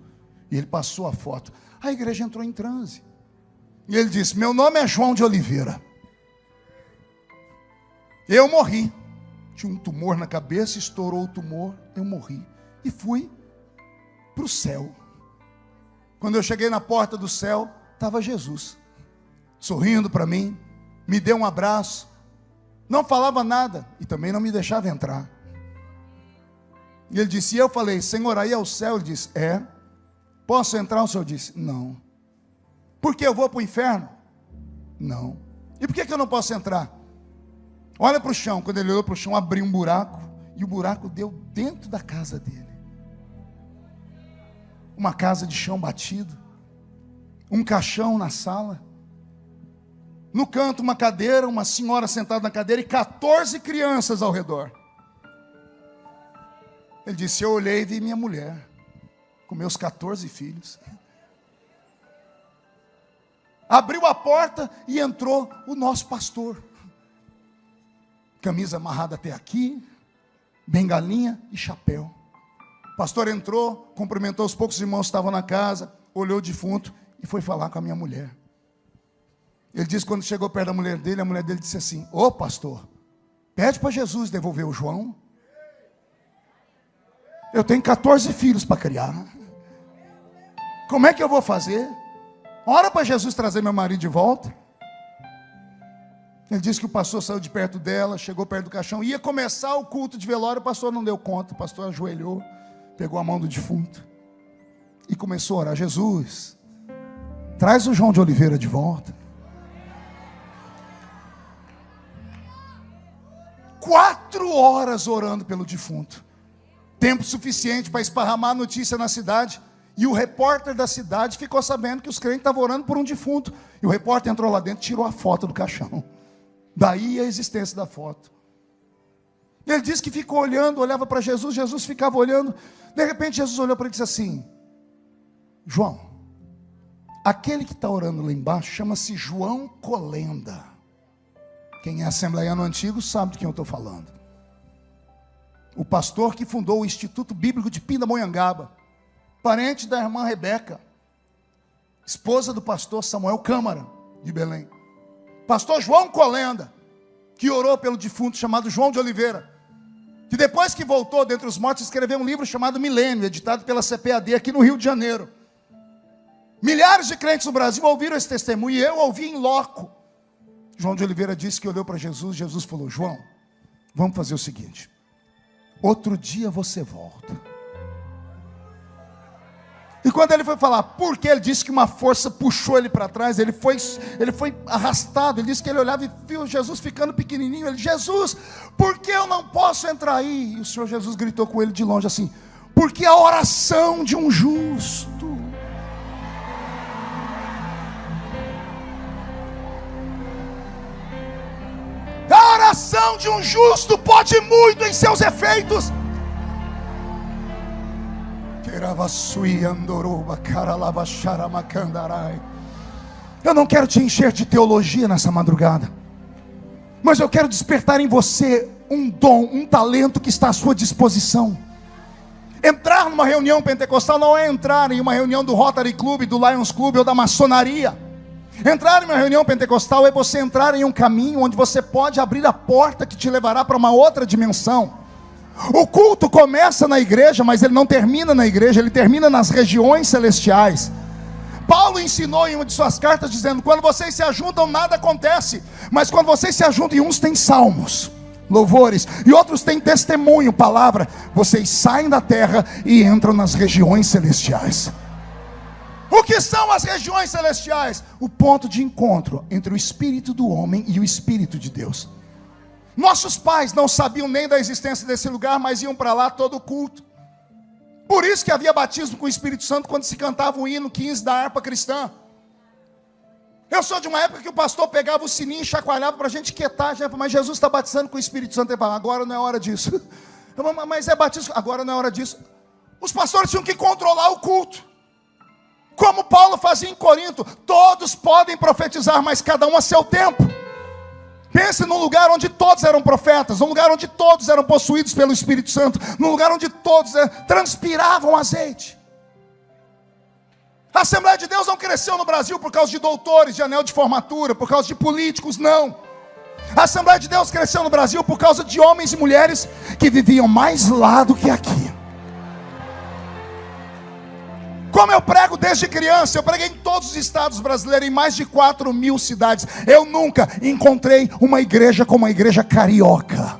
E ele passou a foto. A igreja entrou em transe. E ele disse: meu nome é João de Oliveira. Eu morri. Tinha um tumor na cabeça, estourou o tumor, eu morri. E fui para o céu. Quando eu cheguei na porta do céu, estava Jesus, sorrindo para mim, me deu um abraço, não falava nada e também não me deixava entrar. E ele disse, e eu falei: Senhor, aí é o céu? Ele disse: é. Posso entrar? O Senhor disse: não. Por que eu vou para o inferno? Não. E por que eu não posso entrar? Olha para o chão. Quando ele olhou para o chão, abriu um buraco, e o buraco deu dentro da casa dele. Uma casa de chão batido, um caixão na sala, no canto uma cadeira, uma senhora sentada na cadeira e 14 crianças ao redor. Ele disse: eu olhei e vi minha mulher com meus 14 filhos. Abriu a porta e entrou o nosso pastor, camisa amarrada até aqui, bengalinha e chapéu. O pastor entrou, cumprimentou os poucos irmãos que estavam na casa, olhou o defunto e foi falar com a minha mulher. Ele disse, quando chegou perto da mulher dele, a mulher dele disse assim: ô pastor, pede para Jesus devolver o João. Eu tenho 14 filhos para criar. Como é que eu vou fazer? Ora para Jesus trazer meu marido de volta. Ele disse que o pastor saiu de perto dela, chegou perto do caixão, ia começar o culto de velório, o pastor não deu conta, o pastor ajoelhou, pegou a mão do defunto e começou a orar: Jesus, traz o João de Oliveira de volta. 4 horas orando pelo defunto, tempo suficiente para esparramar a notícia na cidade. E o repórter da cidade ficou sabendo que os crentes estavam orando por um defunto. E o repórter entrou lá dentro e tirou a foto do caixão. Daí a existência da foto. Ele disse que ficou olhando, olhava para Jesus, Jesus ficava olhando. De repente Jesus olhou para ele e disse assim: João, aquele que está orando lá embaixo chama-se João Colenda. Quem é assembleiano antigo sabe de quem eu estou falando. O pastor que fundou o Instituto Bíblico de Pindamonhangaba, parente da irmã Rebeca, esposa do pastor Samuel Câmara, de Belém. Pastor João Colenda, que orou pelo defunto chamado João de Oliveira, que depois que voltou dentre os mortos, escreveu um livro chamado Milênio, editado pela CPAD aqui no Rio de Janeiro. Milhares de crentes no Brasil ouviram esse testemunho, e eu ouvi em loco. João de Oliveira disse que olhou para Jesus, Jesus falou: João, vamos fazer o seguinte, outro dia você volta. E quando ele foi falar por que, ele disse que uma força puxou ele para trás, ele foi arrastado. Ele disse que ele olhava e viu Jesus ficando pequenininho. Ele: Jesus, por que eu não posso entrar aí? E o Senhor Jesus gritou com ele de longe assim: porque a oração de um justo. A oração de um justo pode muito em seus efeitos. Eu não quero te encher de teologia nessa madrugada, mas eu quero despertar em você um dom, um talento que está à sua disposição. Entrar numa reunião pentecostal não é entrar em uma reunião do Rotary Club, do Lions Club ou da maçonaria. Entrar em uma reunião pentecostal é você entrar em um caminho onde você pode abrir a porta que te levará para uma outra dimensão. O culto começa na igreja, mas ele não termina na igreja, ele termina nas regiões celestiais. Paulo ensinou em uma de suas cartas dizendo: quando vocês se ajuntam nada acontece, mas quando vocês se ajuntam, e uns têm salmos, louvores, e outros têm testemunho, palavra, vocês saem da terra e entram nas regiões celestiais. O que são as regiões celestiais? O ponto de encontro entre o espírito do homem e o espírito de Deus. Nossos pais não sabiam nem da existência desse lugar, mas iam para lá todo culto. Por isso que havia batismo com o Espírito Santo quando se cantava o hino 15 da harpa cristã. Eu sou de uma época que o pastor pegava o sininho e chacoalhava para a gente quietar. Mas Jesus está batizando com o Espírito Santo. Ele falava: agora não é hora disso. Mas é batismo, agora não é hora disso. Os pastores tinham que controlar o culto, como Paulo fazia em Corinto. Todos podem profetizar, mas cada um a seu tempo. Pense num lugar onde todos eram profetas, num lugar onde todos eram possuídos pelo Espírito Santo, num lugar onde todos transpiravam azeite. A Assembleia de Deus não cresceu no Brasil por causa de doutores, de anel de formatura, por causa de políticos, não. A Assembleia de Deus cresceu no Brasil por causa de homens e mulheres que viviam mais lá do que aqui. Como eu prego desde criança, eu preguei em todos os estados brasileiros, em mais de 4.000 cidades. Eu nunca encontrei uma igreja como a igreja carioca.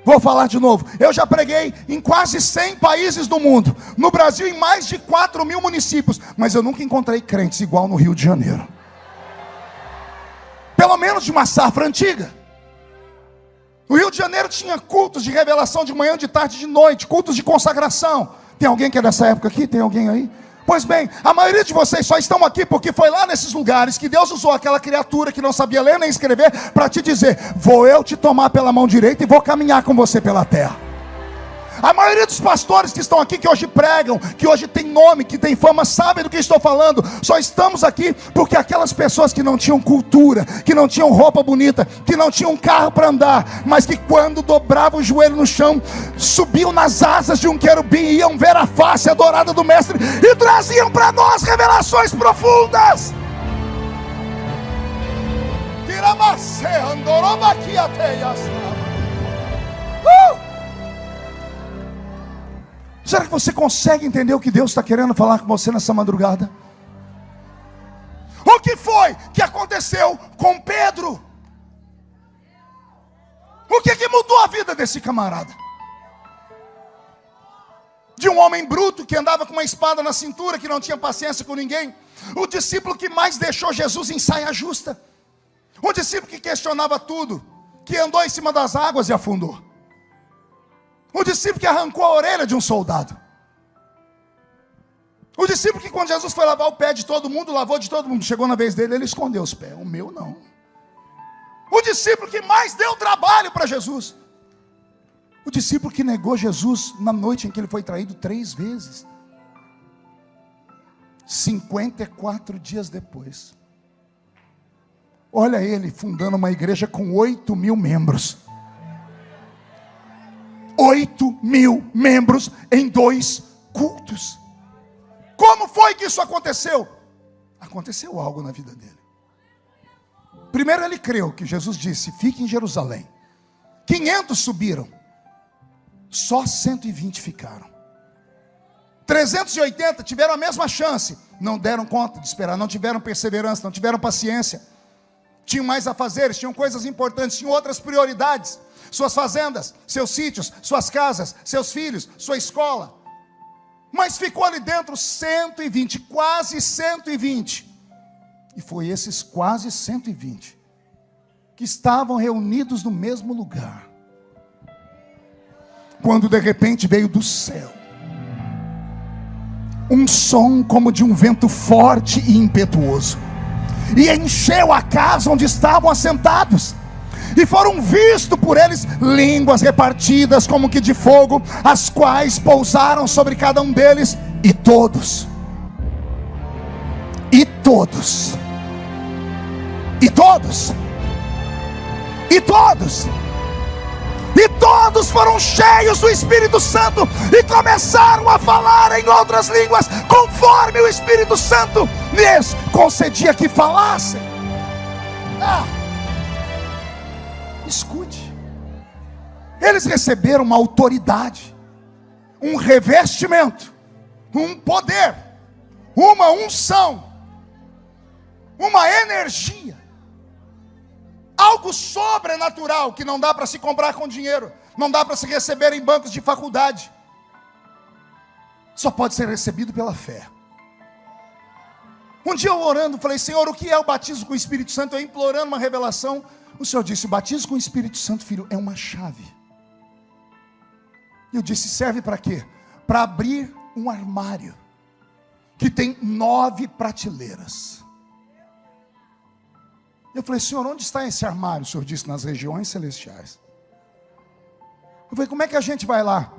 Vou falar de novo. Eu já preguei em quase 100 países do mundo. No Brasil, em mais de 4.000 municípios. Mas eu nunca encontrei crentes igual no Rio de Janeiro. Pelo menos de uma safra antiga. O Rio de Janeiro tinha cultos de revelação de manhã, de tarde, de noite. Cultos de consagração. Tem alguém que é dessa época aqui? Tem alguém aí? Pois bem, a maioria de vocês só estão aqui porque foi lá nesses lugares que Deus usou aquela criatura que não sabia ler nem escrever para te dizer: vou eu te tomar pela mão direita e vou caminhar com você pela terra. A maioria dos pastores que estão aqui, que hoje pregam, que hoje tem nome, que tem fama, sabem do que estou falando. Só estamos aqui porque aquelas pessoas que não tinham cultura, que não tinham roupa bonita, que não tinham carro para andar, mas que quando dobravam o joelho no chão, subiam nas asas de um querubim, iam ver a face adorada do mestre e traziam para nós revelações profundas. Será que você consegue entender o que Deus está querendo falar com você nessa madrugada? O que foi que aconteceu com Pedro? O que mudou a vida desse camarada? De um homem bruto que andava com uma espada na cintura, que não tinha paciência com ninguém. O discípulo que mais deixou Jesus em saia justa. Um discípulo que questionava tudo, que andou em cima das águas e afundou. Um discípulo que arrancou a orelha de um soldado. O discípulo que quando Jesus foi lavar o pé de todo mundo, lavou de todo mundo. Chegou na vez dele, ele escondeu os pés. O meu não. O discípulo que mais deu trabalho para Jesus. O discípulo que negou Jesus na noite em que ele foi traído 3 vezes. 54 dias depois. Olha ele fundando uma igreja com 8.000 membros. 8.000 membros em 2 cultos. Como foi que isso aconteceu? Aconteceu algo na vida dele. Primeiro ele creu que Jesus disse: fique em Jerusalém. 500 subiram, só 120 ficaram. 380 tiveram a mesma chance, não deram conta de esperar, não tiveram perseverança, não tiveram paciência. Tinham mais a fazer, tinham coisas importantes, tinham outras prioridades. Suas fazendas, seus sítios, suas casas, seus filhos, sua escola. Mas ficou ali dentro 120, quase 120. E foi esses quase 120 que estavam reunidos no mesmo lugar, quando de repente veio do céu um som como de um vento forte e impetuoso, e encheu a casa onde estavam assentados. E foram vistos por eles línguas repartidas como que de fogo, as quais pousaram sobre cada um deles. E todos foram cheios do Espírito Santo e começaram a falar em outras línguas, conforme o Espírito Santo lhes concedia que falassem. Escute, eles receberam uma autoridade, um revestimento, um poder, uma unção, uma energia, algo sobrenatural que não dá para se comprar com dinheiro, não dá para se receber em bancos de faculdade, só pode ser recebido pela fé. Um dia eu orando, falei: Senhor, o que é o batismo com o Espírito Santo? Eu implorando uma revelação. O Senhor disse: o batismo com o Espírito Santo, filho, é uma chave. E eu disse: serve para quê? Para abrir um armário que tem 9 prateleiras. Eu falei: Senhor, onde está esse armário? O Senhor disse: nas regiões celestiais. Eu falei: como é que a gente vai lá?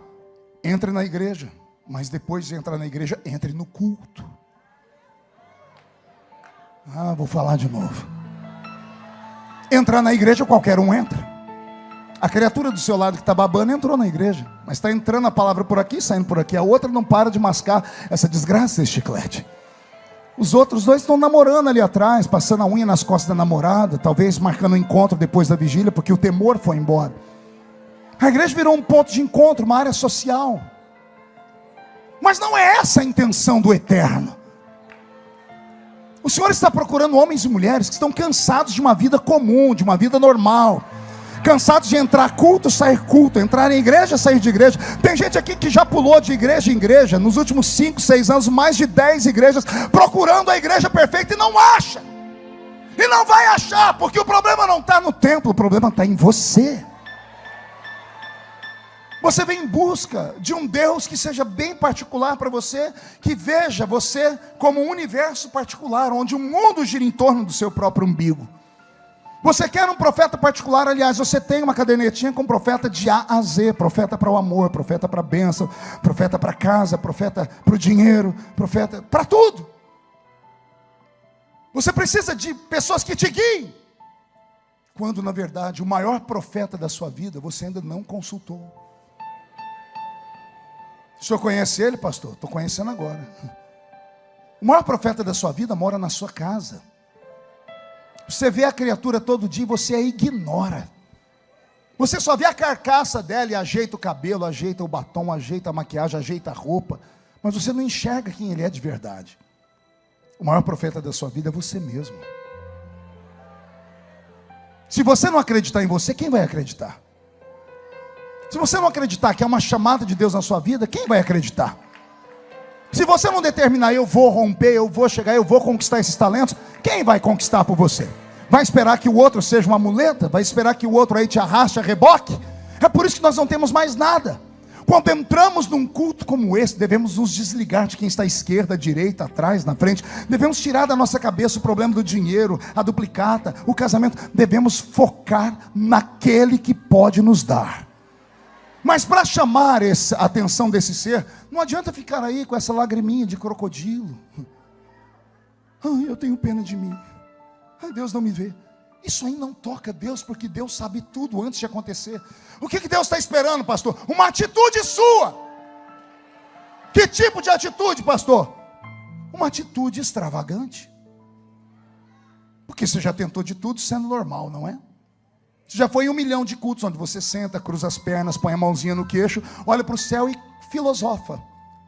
Entre na igreja, mas depois de entrar na igreja, entre no culto. Vou falar de novo. Entrar na igreja, qualquer um entra. A criatura do seu lado que está babando entrou na igreja, mas está entrando a palavra por aqui, saindo por aqui. A outra não para de mascar essa desgraça, esse chiclete. Os outros 2 estão namorando ali atrás, passando a unha nas costas da namorada, talvez marcando um encontro depois da vigília, porque o temor foi embora. A igreja virou um ponto de encontro, uma área social. Mas não é essa a intenção do eterno. O Senhor está procurando homens e mulheres que estão cansados de uma vida comum, de uma vida normal, cansados de entrar culto, sair culto, entrar em igreja, sair de igreja. Tem gente aqui que já pulou de igreja em igreja, nos últimos 5, 6 anos, mais de 10 igrejas, procurando a igreja perfeita e não acha, e não vai achar, porque o problema não está no templo, o problema está em você. Você vem em busca de um Deus que seja bem particular para você, que veja você como um universo particular, onde o mundo gira em torno do seu próprio umbigo. Você quer um profeta particular? Aliás, você tem uma cadernetinha com profeta de A a Z, profeta para o amor, profeta para a bênção, profeta para a casa, profeta para o dinheiro, profeta para tudo. Você precisa de pessoas que te guiem, quando na verdade o maior profeta da sua vida você ainda não consultou. O senhor conhece ele, pastor? Estou conhecendo agora. O maior profeta da sua vida mora na sua casa. Você vê a criatura todo dia e você a ignora. Você só vê a carcaça dela e ajeita o cabelo, ajeita o batom, ajeita a maquiagem, ajeita a roupa. Mas você não enxerga quem ele é de verdade. O maior profeta da sua vida é você mesmo. Se você não acreditar em você, quem vai acreditar? Se você não acreditar que é uma chamada de Deus na sua vida, quem vai acreditar? Se você não determinar: eu vou romper, eu vou chegar, eu vou conquistar esses talentos, quem vai conquistar por você? Vai esperar que o outro seja uma muleta? Vai esperar que o outro aí te arraste a reboque? É por isso que nós não temos mais nada. Quando entramos num culto como esse, devemos nos desligar de quem está à esquerda, à direita, atrás, na frente. Devemos tirar da nossa cabeça o problema do dinheiro, a duplicata, o casamento. Devemos focar naquele que pode nos dar. Mas para chamar a atenção desse ser, não adianta ficar aí com essa lagriminha de crocodilo. Ai, eu tenho pena de mim. Ai, Deus não me vê. Isso aí não toca Deus, porque Deus sabe tudo antes de acontecer. O que Deus está esperando, pastor? Uma atitude sua. Que tipo de atitude, pastor? Uma atitude extravagante. Porque você já tentou de tudo sendo normal, não é? Você já foi em 1 milhão de cultos onde você senta, cruza as pernas, põe a mãozinha no queixo, olha para o céu e filosofa.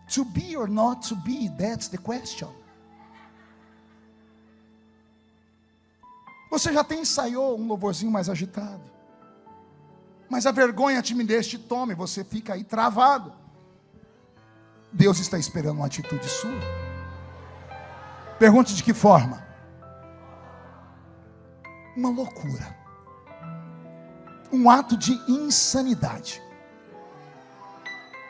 To be or not to be, that's the question. Você já tem ensaiou um louvorzinho mais agitado, mas a vergonha, a timidez te toma e você fica aí travado. Deus está esperando uma atitude sua. Pergunte de que forma? Uma loucura, um ato de insanidade.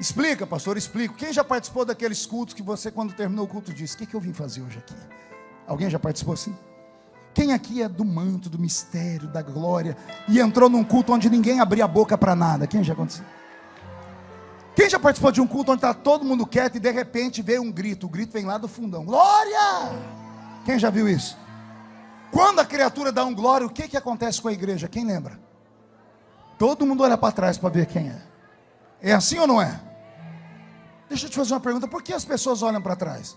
Explica, pastor, explico. Quem já participou daqueles cultos que você, quando terminou o culto, disse: o que eu vim fazer hoje aqui? Alguém já participou assim? Quem aqui é do manto, do mistério, da glória, e entrou num culto onde ninguém abria a boca para nada? Quem já aconteceu? Quem já participou de um culto onde está todo mundo quieto e de repente veio um grito? O grito vem lá do fundão: glória! Quem já viu isso? Quando a criatura dá um glória, o que acontece com a igreja? Quem lembra? Todo mundo olha para trás para ver quem é. É assim ou não é? Deixa eu te fazer uma pergunta: por que as pessoas olham para trás?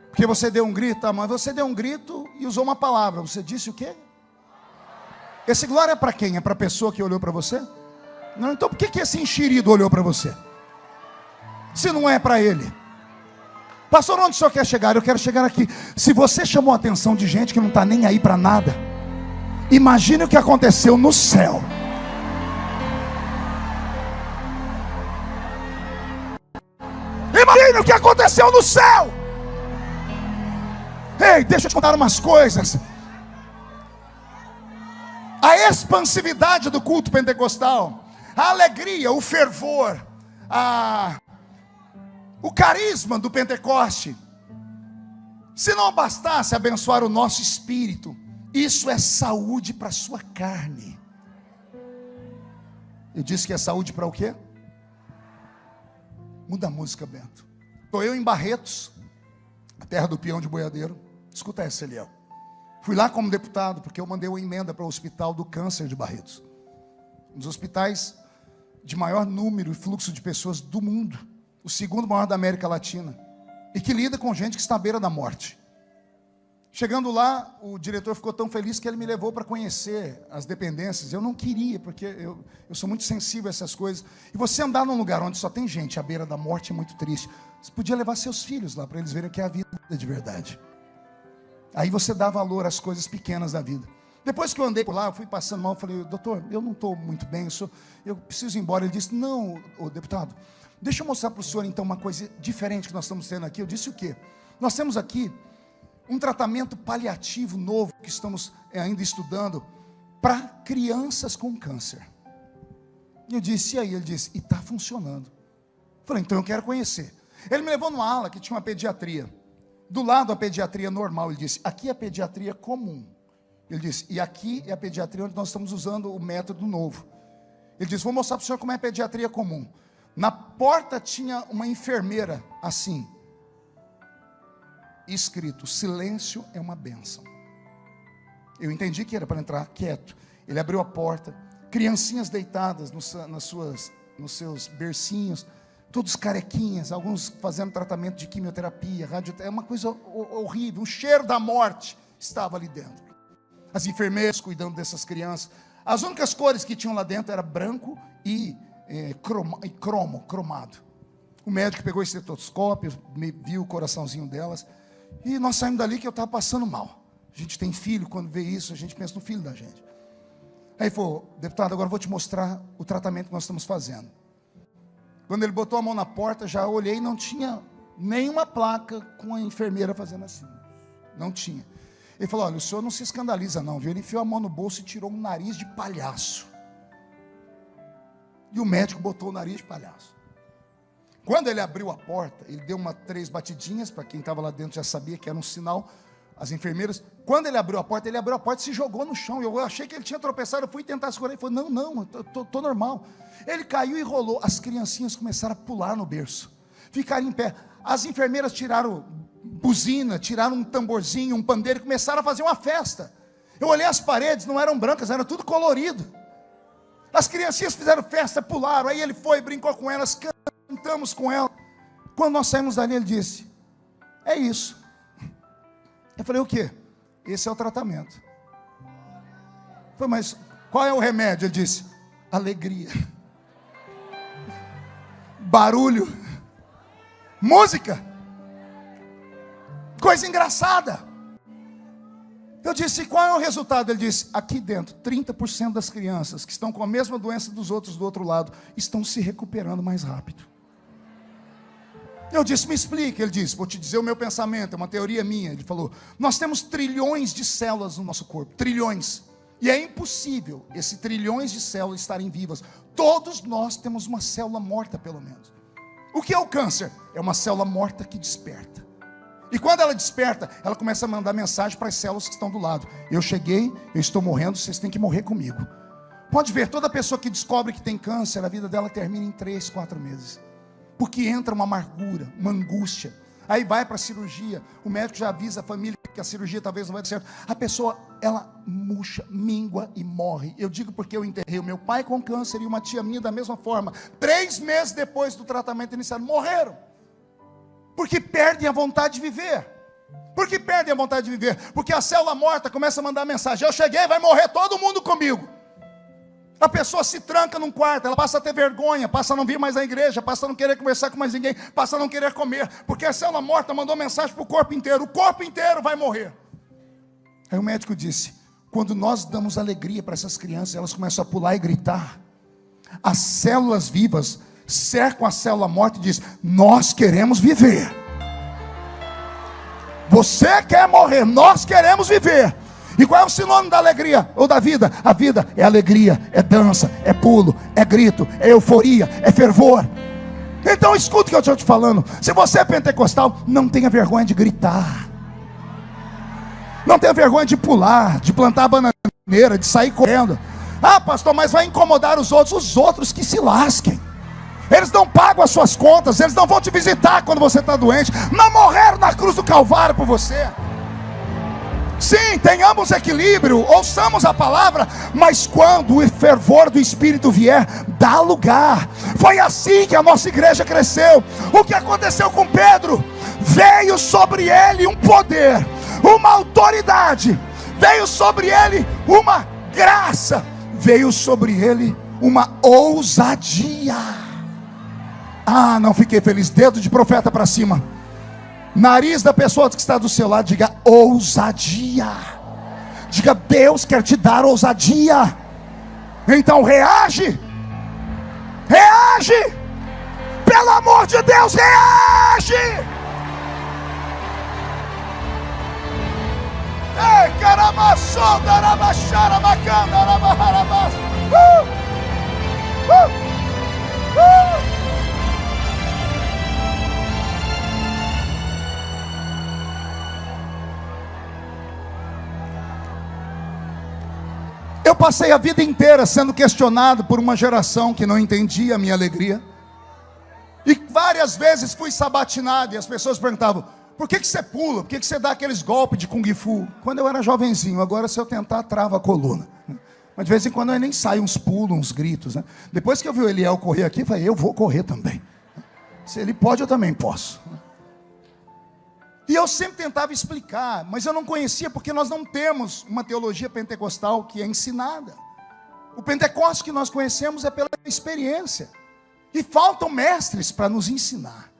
Porque você deu um grito, mas você deu um grito e usou uma palavra. Você disse o quê? Esse glória é para quem? É para a pessoa que olhou para você? Não, então por que esse enxerido olhou para você? Se não é para ele. Pastor, onde o senhor quer chegar? Eu quero chegar aqui. Se você chamou a atenção de gente que não está nem aí para nada, imagine o que aconteceu no céu. Imagine o que aconteceu no céu. Ei, deixa eu te contar umas coisas. A expansividade do culto pentecostal, a alegria, o fervor, o carisma do Pentecoste, se não bastasse abençoar o nosso espírito, isso é saúde para a sua carne. Eu disse que é saúde para o quê? Muda a música, Bento. Estou eu em Barretos, a terra do peão de boiadeiro. Escuta essa, Eliel. Fui lá como deputado, porque eu mandei uma emenda para o Hospital do Câncer de Barretos. Um dos hospitais de maior número e fluxo de pessoas do mundo. O segundo maior da América Latina. E que lida com gente que está à beira da morte. Chegando lá, o diretor ficou tão feliz que ele me levou para conhecer as dependências. Eu não queria, porque eu sou muito sensível a essas coisas. E você andar num lugar onde só tem gente à beira da morte é muito triste. Você podia levar seus filhos lá, para eles verem que é a vida de verdade. Aí você dá valor às coisas pequenas da vida. Depois que eu andei por lá, eu fui passando mal, eu falei: doutor, eu não estou muito bem, eu preciso ir embora. Ele disse: não, deputado, deixa eu mostrar para o senhor então uma coisa diferente que nós estamos tendo aqui. Eu disse: o quê? Nós temos aqui um tratamento paliativo novo que estamos ainda estudando para crianças com câncer. E eu disse: e aí? Ele disse: e está funcionando. Eu falei: então eu quero conhecer. Ele me levou numa ala que tinha uma pediatria. Do lado a pediatria normal. Ele disse: aqui é a pediatria comum. Ele disse: e aqui é a pediatria onde nós estamos usando o método novo. Ele disse: vou mostrar para o senhor como é a pediatria comum. Na porta tinha uma enfermeira assim, escrito: silêncio é uma bênção. Eu entendi que era para entrar quieto. Ele abriu a porta, criancinhas deitadas nos seus bercinhos, todos carequinhas, alguns fazendo tratamento de quimioterapia, radioterapia, é uma coisa horrível. O cheiro da morte estava ali dentro. As enfermeiras cuidando dessas crianças. As únicas cores que tinham lá dentro era branco e cromado. O médico pegou esse estetoscópio, viu o coraçãozinho delas, e nós saímos dali que eu estava passando mal. A gente tem filho, quando vê isso, a gente pensa no filho da gente. Aí ele falou: deputado, agora eu vou te mostrar o tratamento que nós estamos fazendo. Quando ele botou a mão na porta, já olhei e não tinha nenhuma placa com a enfermeira fazendo assim. Não tinha. Ele falou: olha, o senhor não se escandaliza não, viu? Ele enfiou a mão no bolso e tirou um nariz de palhaço. E o médico botou o nariz de palhaço. Quando ele abriu a porta, ele deu 3 batidinhas, para quem estava lá dentro já sabia que era um sinal. As enfermeiras, quando ele abriu a porta e se jogou no chão. Eu achei que ele tinha tropeçado, eu fui tentar segurar. Ele falou: não, estou normal. Ele caiu e rolou. As criancinhas começaram a pular no berço, ficaram em pé. As enfermeiras tiraram buzina, tiraram um tamborzinho, um pandeiro, e começaram a fazer uma festa. Eu olhei as paredes, não eram brancas, era tudo colorido. As criancinhas fizeram festa, pularam. Aí ele foi, brincou com elas, cantamos com elas. Quando nós saímos dali, ele disse: é isso. Eu falei: o quê? Esse é o tratamento. Eu falei: mas qual é o remédio? Ele disse: alegria. barulho, música, coisa engraçada. Eu disse, qual é o resultado? Ele disse, aqui dentro, 30% das crianças que estão com a mesma doença dos outros do outro lado, estão se recuperando mais rápido. Eu disse, me explique. Ele disse, vou te dizer o meu pensamento, é uma teoria minha. Ele falou, nós temos trilhões de células no nosso corpo, trilhões. E é impossível esses trilhões de células estarem vivas. Todos nós temos uma célula morta, pelo menos. O que é o câncer? É uma célula morta que desperta. E quando ela desperta, ela começa a mandar mensagem para as células que estão do lado. Eu cheguei, eu estou morrendo, vocês têm que morrer comigo. Pode ver, toda pessoa que descobre que tem câncer, a vida dela termina em 3, 4 meses. Porque entra uma amargura, uma angústia. Aí vai para a cirurgia, o médico já avisa a família que a cirurgia talvez não vai dar certo. A pessoa, ela murcha, míngua e morre. Eu digo porque eu enterrei o meu pai com câncer e uma tia minha da mesma forma. 3 meses depois do tratamento inicial, morreram. Porque perdem a vontade de viver. Por que perdem a vontade de viver? Porque a célula morta começa a mandar mensagem. Eu cheguei, vai morrer todo mundo comigo. A pessoa se tranca num quarto, ela passa a ter vergonha, passa a não vir mais à igreja, passa a não querer conversar com mais ninguém, passa a não querer comer, porque a célula morta mandou mensagem para o corpo inteiro vai morrer. Aí o médico disse, quando nós damos alegria para essas crianças, elas começam a pular e gritar, as células vivas cercam a célula morta e diz, nós queremos viver. Você quer morrer, nós queremos viver. E qual é o sinônimo da alegria ou da vida? A vida é alegria, é dança, é pulo, é grito, é euforia, é fervor. Então escuta o que eu estou te falando. Se você é pentecostal, não tenha vergonha de gritar, não tenha vergonha de pular, de plantar a bananeira, de sair correndo. Ah, pastor, mas vai incomodar os outros que se lasquem. Eles não pagam as suas contas, eles não vão te visitar quando você está doente. Não morreram na cruz do Calvário por você. Sim, tenhamos equilíbrio, ouçamos a palavra, mas quando o fervor do Espírito vier, dá lugar. Foi assim que a nossa igreja cresceu. O que aconteceu com Pedro? Veio sobre ele um poder, uma autoridade, veio sobre ele uma graça, veio sobre ele uma ousadia. Ah, não fiquei feliz. Dedo de profeta para cima. Nariz da pessoa que está do seu lado, diga ousadia. Diga, Deus quer te dar ousadia. Então reage. Reage. Pelo amor de Deus, reage. Ei, caramaçô, darabaxara, bacana, arabaharabás. Eu passei a vida inteira sendo questionado por uma geração que não entendia a minha alegria. E várias vezes fui sabatinado e as pessoas perguntavam, por que você pula? Por que você dá aqueles golpes de Kung Fu? Quando eu era jovenzinho, agora se eu tentar, trava a coluna. Mas de vez em quando eu nem saio uns pulos, uns gritos. Depois que eu vi o Eliel correr aqui, eu falei, eu vou correr também. Se ele pode, eu também posso. E eu sempre tentava explicar, mas eu não conhecia, porque nós não temos uma teologia pentecostal que é ensinada. O Pentecostes que nós conhecemos é pela experiência. E faltam mestres para nos ensinar.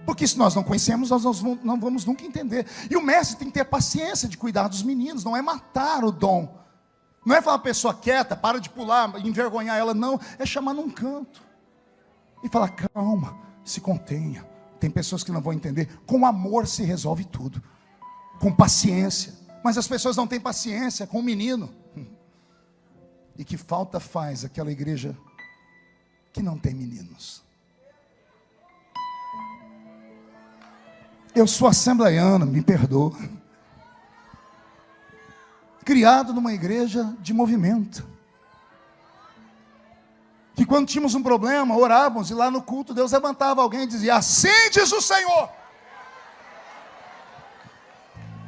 Porque se nós não conhecemos, nós não vamos nunca entender. E o mestre tem que ter paciência de cuidar dos meninos, não é matar o dom. Não é falar uma pessoa quieta, para de pular, envergonhar ela, não. É chamar num canto. E falar, calma, se contenha. Tem pessoas que não vão entender. Com amor se resolve tudo. Com paciência. Mas as pessoas não têm paciência com o menino. E que falta faz aquela igreja que não tem meninos. Eu sou assembleiano, me perdoa. Criado numa igreja de movimento. Que quando tínhamos um problema, orávamos, e lá no culto Deus levantava alguém e dizia, assim diz o Senhor.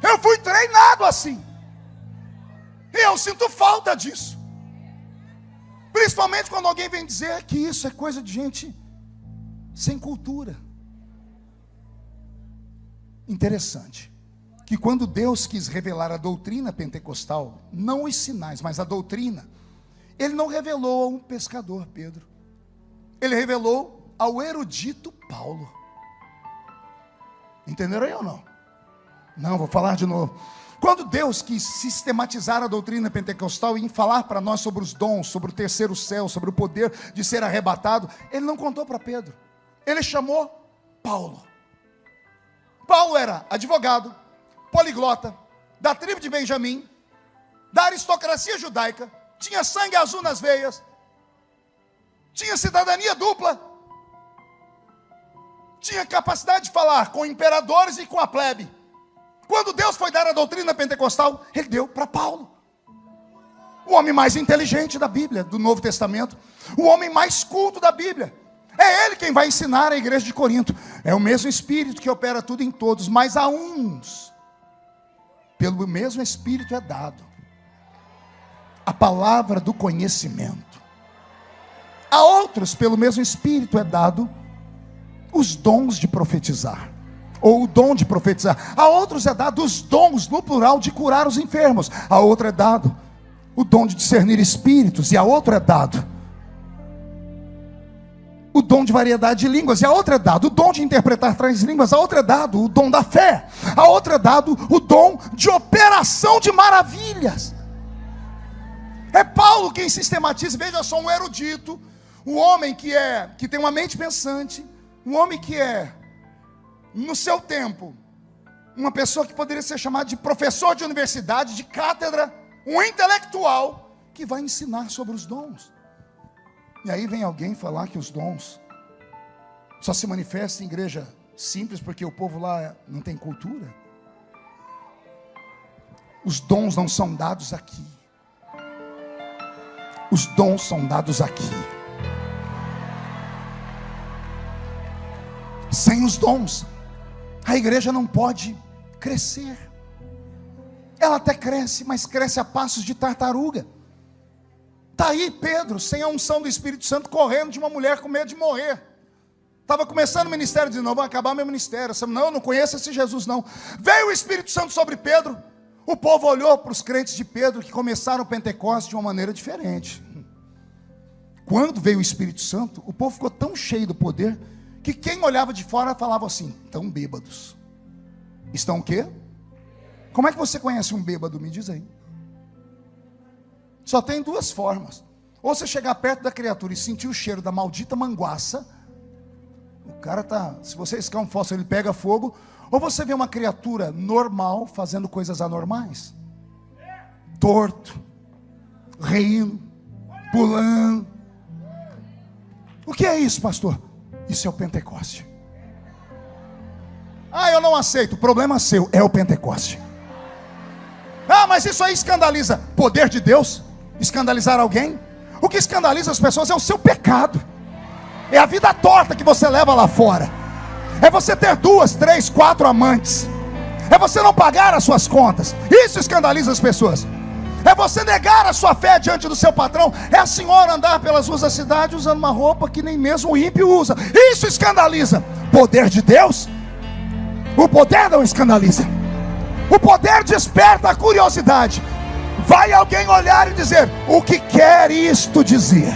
Eu fui treinado assim. E eu sinto falta disso. Principalmente quando alguém vem dizer que isso é coisa de gente sem cultura. Interessante, que quando Deus quis revelar a doutrina pentecostal, não os sinais, mas a doutrina, Ele não revelou a um pescador, Pedro. Ele revelou ao erudito Paulo. Entenderam aí ou não? Não, vou falar de novo. Quando Deus quis sistematizar a doutrina pentecostal e falar para nós sobre os dons, sobre o terceiro céu, sobre o poder de ser arrebatado, Ele não contou para Pedro. Ele chamou Paulo. Paulo era advogado, poliglota, da tribo de Benjamim, da aristocracia judaica, tinha sangue azul nas veias, tinha cidadania dupla, tinha capacidade de falar com imperadores e com a plebe. Quando Deus foi dar a doutrina pentecostal, Ele deu para Paulo, o homem mais inteligente da Bíblia, do Novo Testamento, o homem mais culto da Bíblia. É ele quem vai ensinar a igreja de Corinto. É o mesmo Espírito que opera tudo em todos, mas a uns, pelo mesmo Espírito é dado a palavra do conhecimento. A outros, pelo mesmo Espírito é dado os dons de profetizar, ou o dom de profetizar. A outros é dado os dons, no plural, de curar os enfermos. A outro é dado o dom de discernir espíritos, e a outro é dado o dom de variedade de línguas, e a outra é dado o dom de interpretar três línguas, a outra é dado o dom da fé, a outra é dado o dom de operação de maravilhas. É Paulo quem sistematiza. Veja só, um erudito, um homem que tem uma mente pensante, um homem que é, no seu tempo, uma pessoa que poderia ser chamada de professor de universidade, de cátedra, um intelectual, que vai ensinar sobre os dons. E aí vem alguém falar que os dons só se manifestam em igreja simples porque o povo lá não tem cultura. Os dons não são dados aqui. Os dons são dados aqui. Sem os dons, a igreja não pode crescer. Ela até cresce, mas cresce a passos de tartaruga. Está aí Pedro, sem a unção do Espírito Santo, correndo de uma mulher com medo de morrer. Estava começando o ministério, dizendo, não, vai acabar meu ministério. Não, eu não conheço esse Jesus não. Veio o Espírito Santo sobre Pedro. O povo olhou para os crentes de Pedro, que começaram o Pentecostes de uma maneira diferente. Quando veio o Espírito Santo, o povo ficou tão cheio do poder, que quem olhava de fora falava assim, estão bêbados. Estão o quê? Como é que você conhece um bêbado? Me diz aí. Só tem duas formas. Ou você chegar perto da criatura e sentir o cheiro da maldita manguaça. O cara tá, se você iscar um fósforo, ele pega fogo. Ou você vê uma criatura normal fazendo coisas anormais. Torto, rindo, pulando. O que é isso, pastor? Isso é o Pentecoste. Ah, eu não aceito. O problema seu é o Pentecoste. Ah, mas isso aí escandaliza. Poder de Deus? Escandalizar alguém? O que escandaliza as pessoas é o seu pecado. É a vida torta que você leva lá fora. É você ter 2, 3, 4 amantes. É você não pagar as suas contas. Isso escandaliza as pessoas. É você negar a sua fé diante do seu patrão. É a senhora andar pelas ruas da cidade usando uma roupa que nem mesmo o ímpio usa. Isso escandaliza. Poder de Deus? O poder não escandaliza. O poder desperta a curiosidade. Vai alguém olhar e dizer, o que quer isto dizer?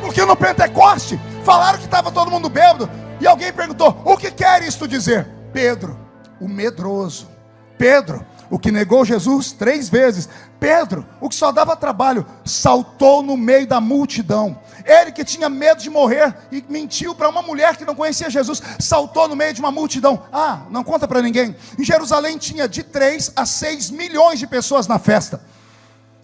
Porque no Pentecoste falaram que estava todo mundo bêbado, e alguém perguntou, o que quer isto dizer? Pedro, o medroso. Pedro, o que negou Jesus 3 vezes. Pedro, o que só dava trabalho, saltou no meio da multidão. Ele que tinha medo de morrer e mentiu para uma mulher que não conhecia Jesus, saltou no meio de uma multidão. Ah, não conta para ninguém. Em Jerusalém tinha de 3 a 6 milhões de pessoas na festa.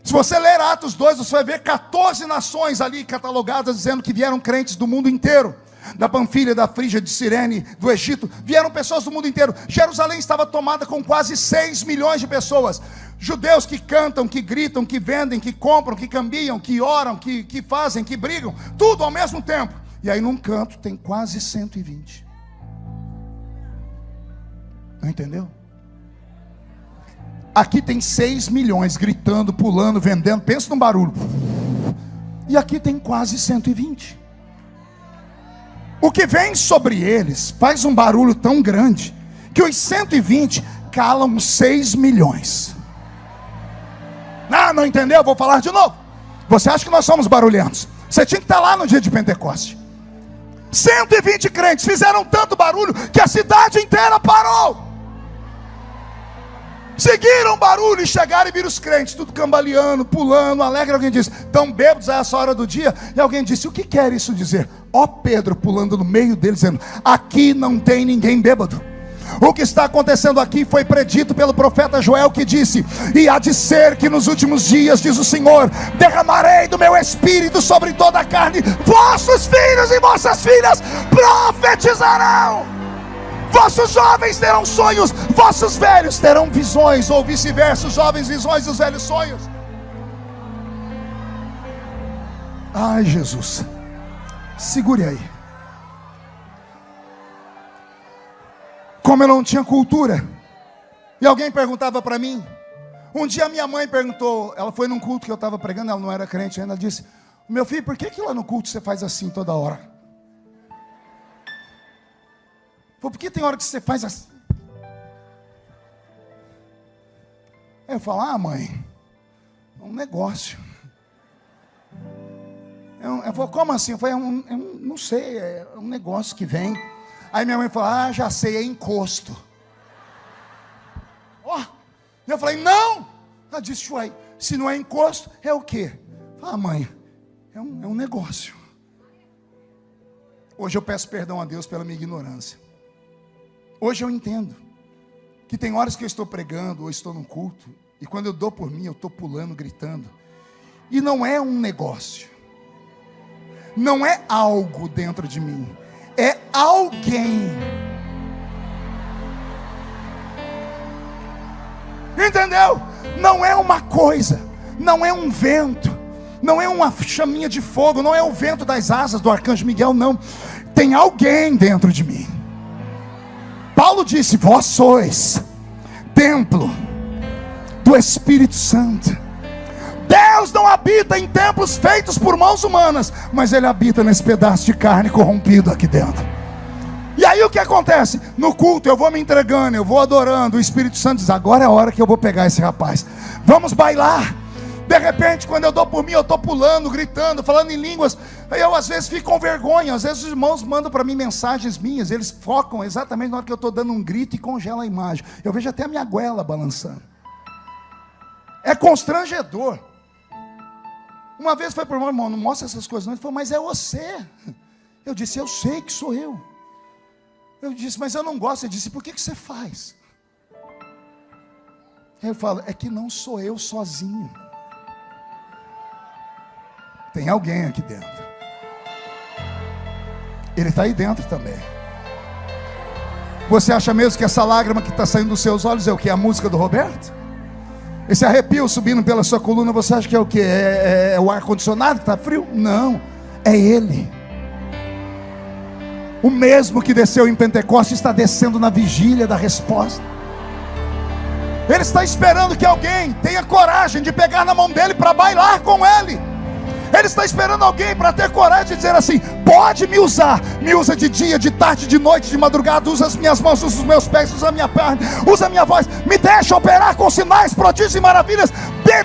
Se você ler Atos 2, você vai ver 14 nações ali catalogadas, dizendo que vieram crentes do mundo inteiro. Da Panfilha, da Frígia, de Cirene, do Egito, vieram pessoas do mundo inteiro. Jerusalém estava tomada com quase 6 milhões de pessoas. Judeus que cantam, que gritam, que vendem, que compram, que cambiam, que oram, que fazem, que brigam, tudo ao mesmo tempo. E aí num canto tem quase 120. Não entendeu? Aqui tem 6 milhões gritando, pulando, vendendo. Pensa num barulho. E aqui tem quase 120. O que vem sobre eles faz um barulho tão grande que os 120 calam 6 milhões. Ah, não entendeu? Vou falar de novo. Você acha que nós somos barulhentos? Você tinha que estar lá no dia de Pentecoste. 120 crentes fizeram tanto barulho que a cidade inteira parou. Seguiram o barulho e chegaram e viram os crentes tudo cambaleando, pulando, alegre. Alguém disse: estão bêbados a essa hora do dia? E alguém disse: o que quer isso dizer? Ó Pedro pulando no meio deles, dizendo: aqui não tem ninguém bêbado. O que está acontecendo aqui foi predito pelo profeta Joel, que disse: e há de ser que nos últimos dias, diz o Senhor, derramarei do meu espírito sobre toda a carne. Vossos filhos e vossas filhas profetizarão. Vossos jovens terão sonhos, vossos velhos terão visões, ou vice-versa, os jovens visões e os velhos sonhos. Ai, Jesus, segure aí. Como eu não tinha cultura, e alguém perguntava para mim, um dia minha mãe perguntou, ela foi num culto que eu estava pregando, ela não era crente ainda, ela disse: meu filho, por que lá no culto você faz assim toda hora? Por que tem hora que você faz assim? Aí eu falo: ah, mãe, é um negócio. Eu falo: como assim? Eu falei: não sei, é um negócio que vem. Aí minha mãe falou: ah, já sei, é encosto. Ó, eu falei: não. Ela disse: uai, se não é encosto, é o quê? Eu falei: ah, mãe, é um negócio. Hoje eu peço perdão a Deus pela minha ignorância. Hoje eu entendo que tem horas que eu estou pregando ou estou num culto, e quando eu dou por mim, eu estou pulando, gritando. E não é um negócio, não é algo dentro de mim, é alguém. Entendeu? Não é uma coisa, não é um vento, não é uma chaminha de fogo, não é o vento das asas do arcanjo Miguel, não. Tem alguém dentro de mim. Paulo disse: vós sois templo do Espírito Santo. Deus não habita em templos feitos por mãos humanas, mas Ele habita nesse pedaço de carne corrompido aqui dentro. E aí o que acontece? No culto eu vou me entregando, eu vou adorando. O Espírito Santo diz: agora é a hora que eu vou pegar esse rapaz, vamos bailar. De repente, quando eu dou por mim, eu estou pulando, gritando, falando em línguas. Eu às vezes fico com vergonha. Às vezes os irmãos mandam para mim mensagens minhas, eles focam exatamente na hora que eu estou dando um grito e congela a imagem. Eu vejo até a minha goela balançando. É constrangedor. Uma vez foi para o irmão: não mostra essas coisas não. Ele falou: mas é você. Eu disse: eu sei que sou eu. Eu disse: mas eu não gosto. Ele disse: por que você faz? Eu falo: é que não sou eu sozinho. Tem alguém aqui dentro. Ele está aí dentro também. Você acha mesmo que essa lágrima que está saindo dos seus olhos é o que? A música do Roberto? Esse arrepio subindo pela sua coluna, você acha que é o que? É o ar-condicionado que está frio? Não, é Ele. O mesmo que desceu em Pentecostes está descendo na vigília da resposta. Ele está esperando que alguém tenha coragem de pegar na mão dele para bailar com Ele. Ele está esperando alguém para ter coragem de dizer assim: pode me usar, me usa de dia, de tarde, de noite, de madrugada, usa as minhas mãos, usa os meus pés, usa a minha perna, usa a minha voz, me deixa operar com sinais, prodígios e maravilhas,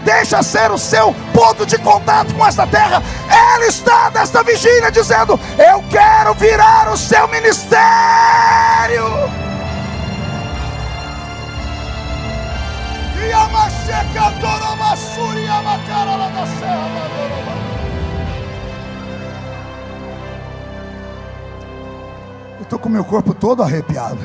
deixa ser o seu ponto de contato com esta terra. Ele está nesta vigília dizendo: eu quero virar o seu ministério. E a macheca toromassuri e a macara lá da serra. Eu estou com o meu corpo todo arrepiado.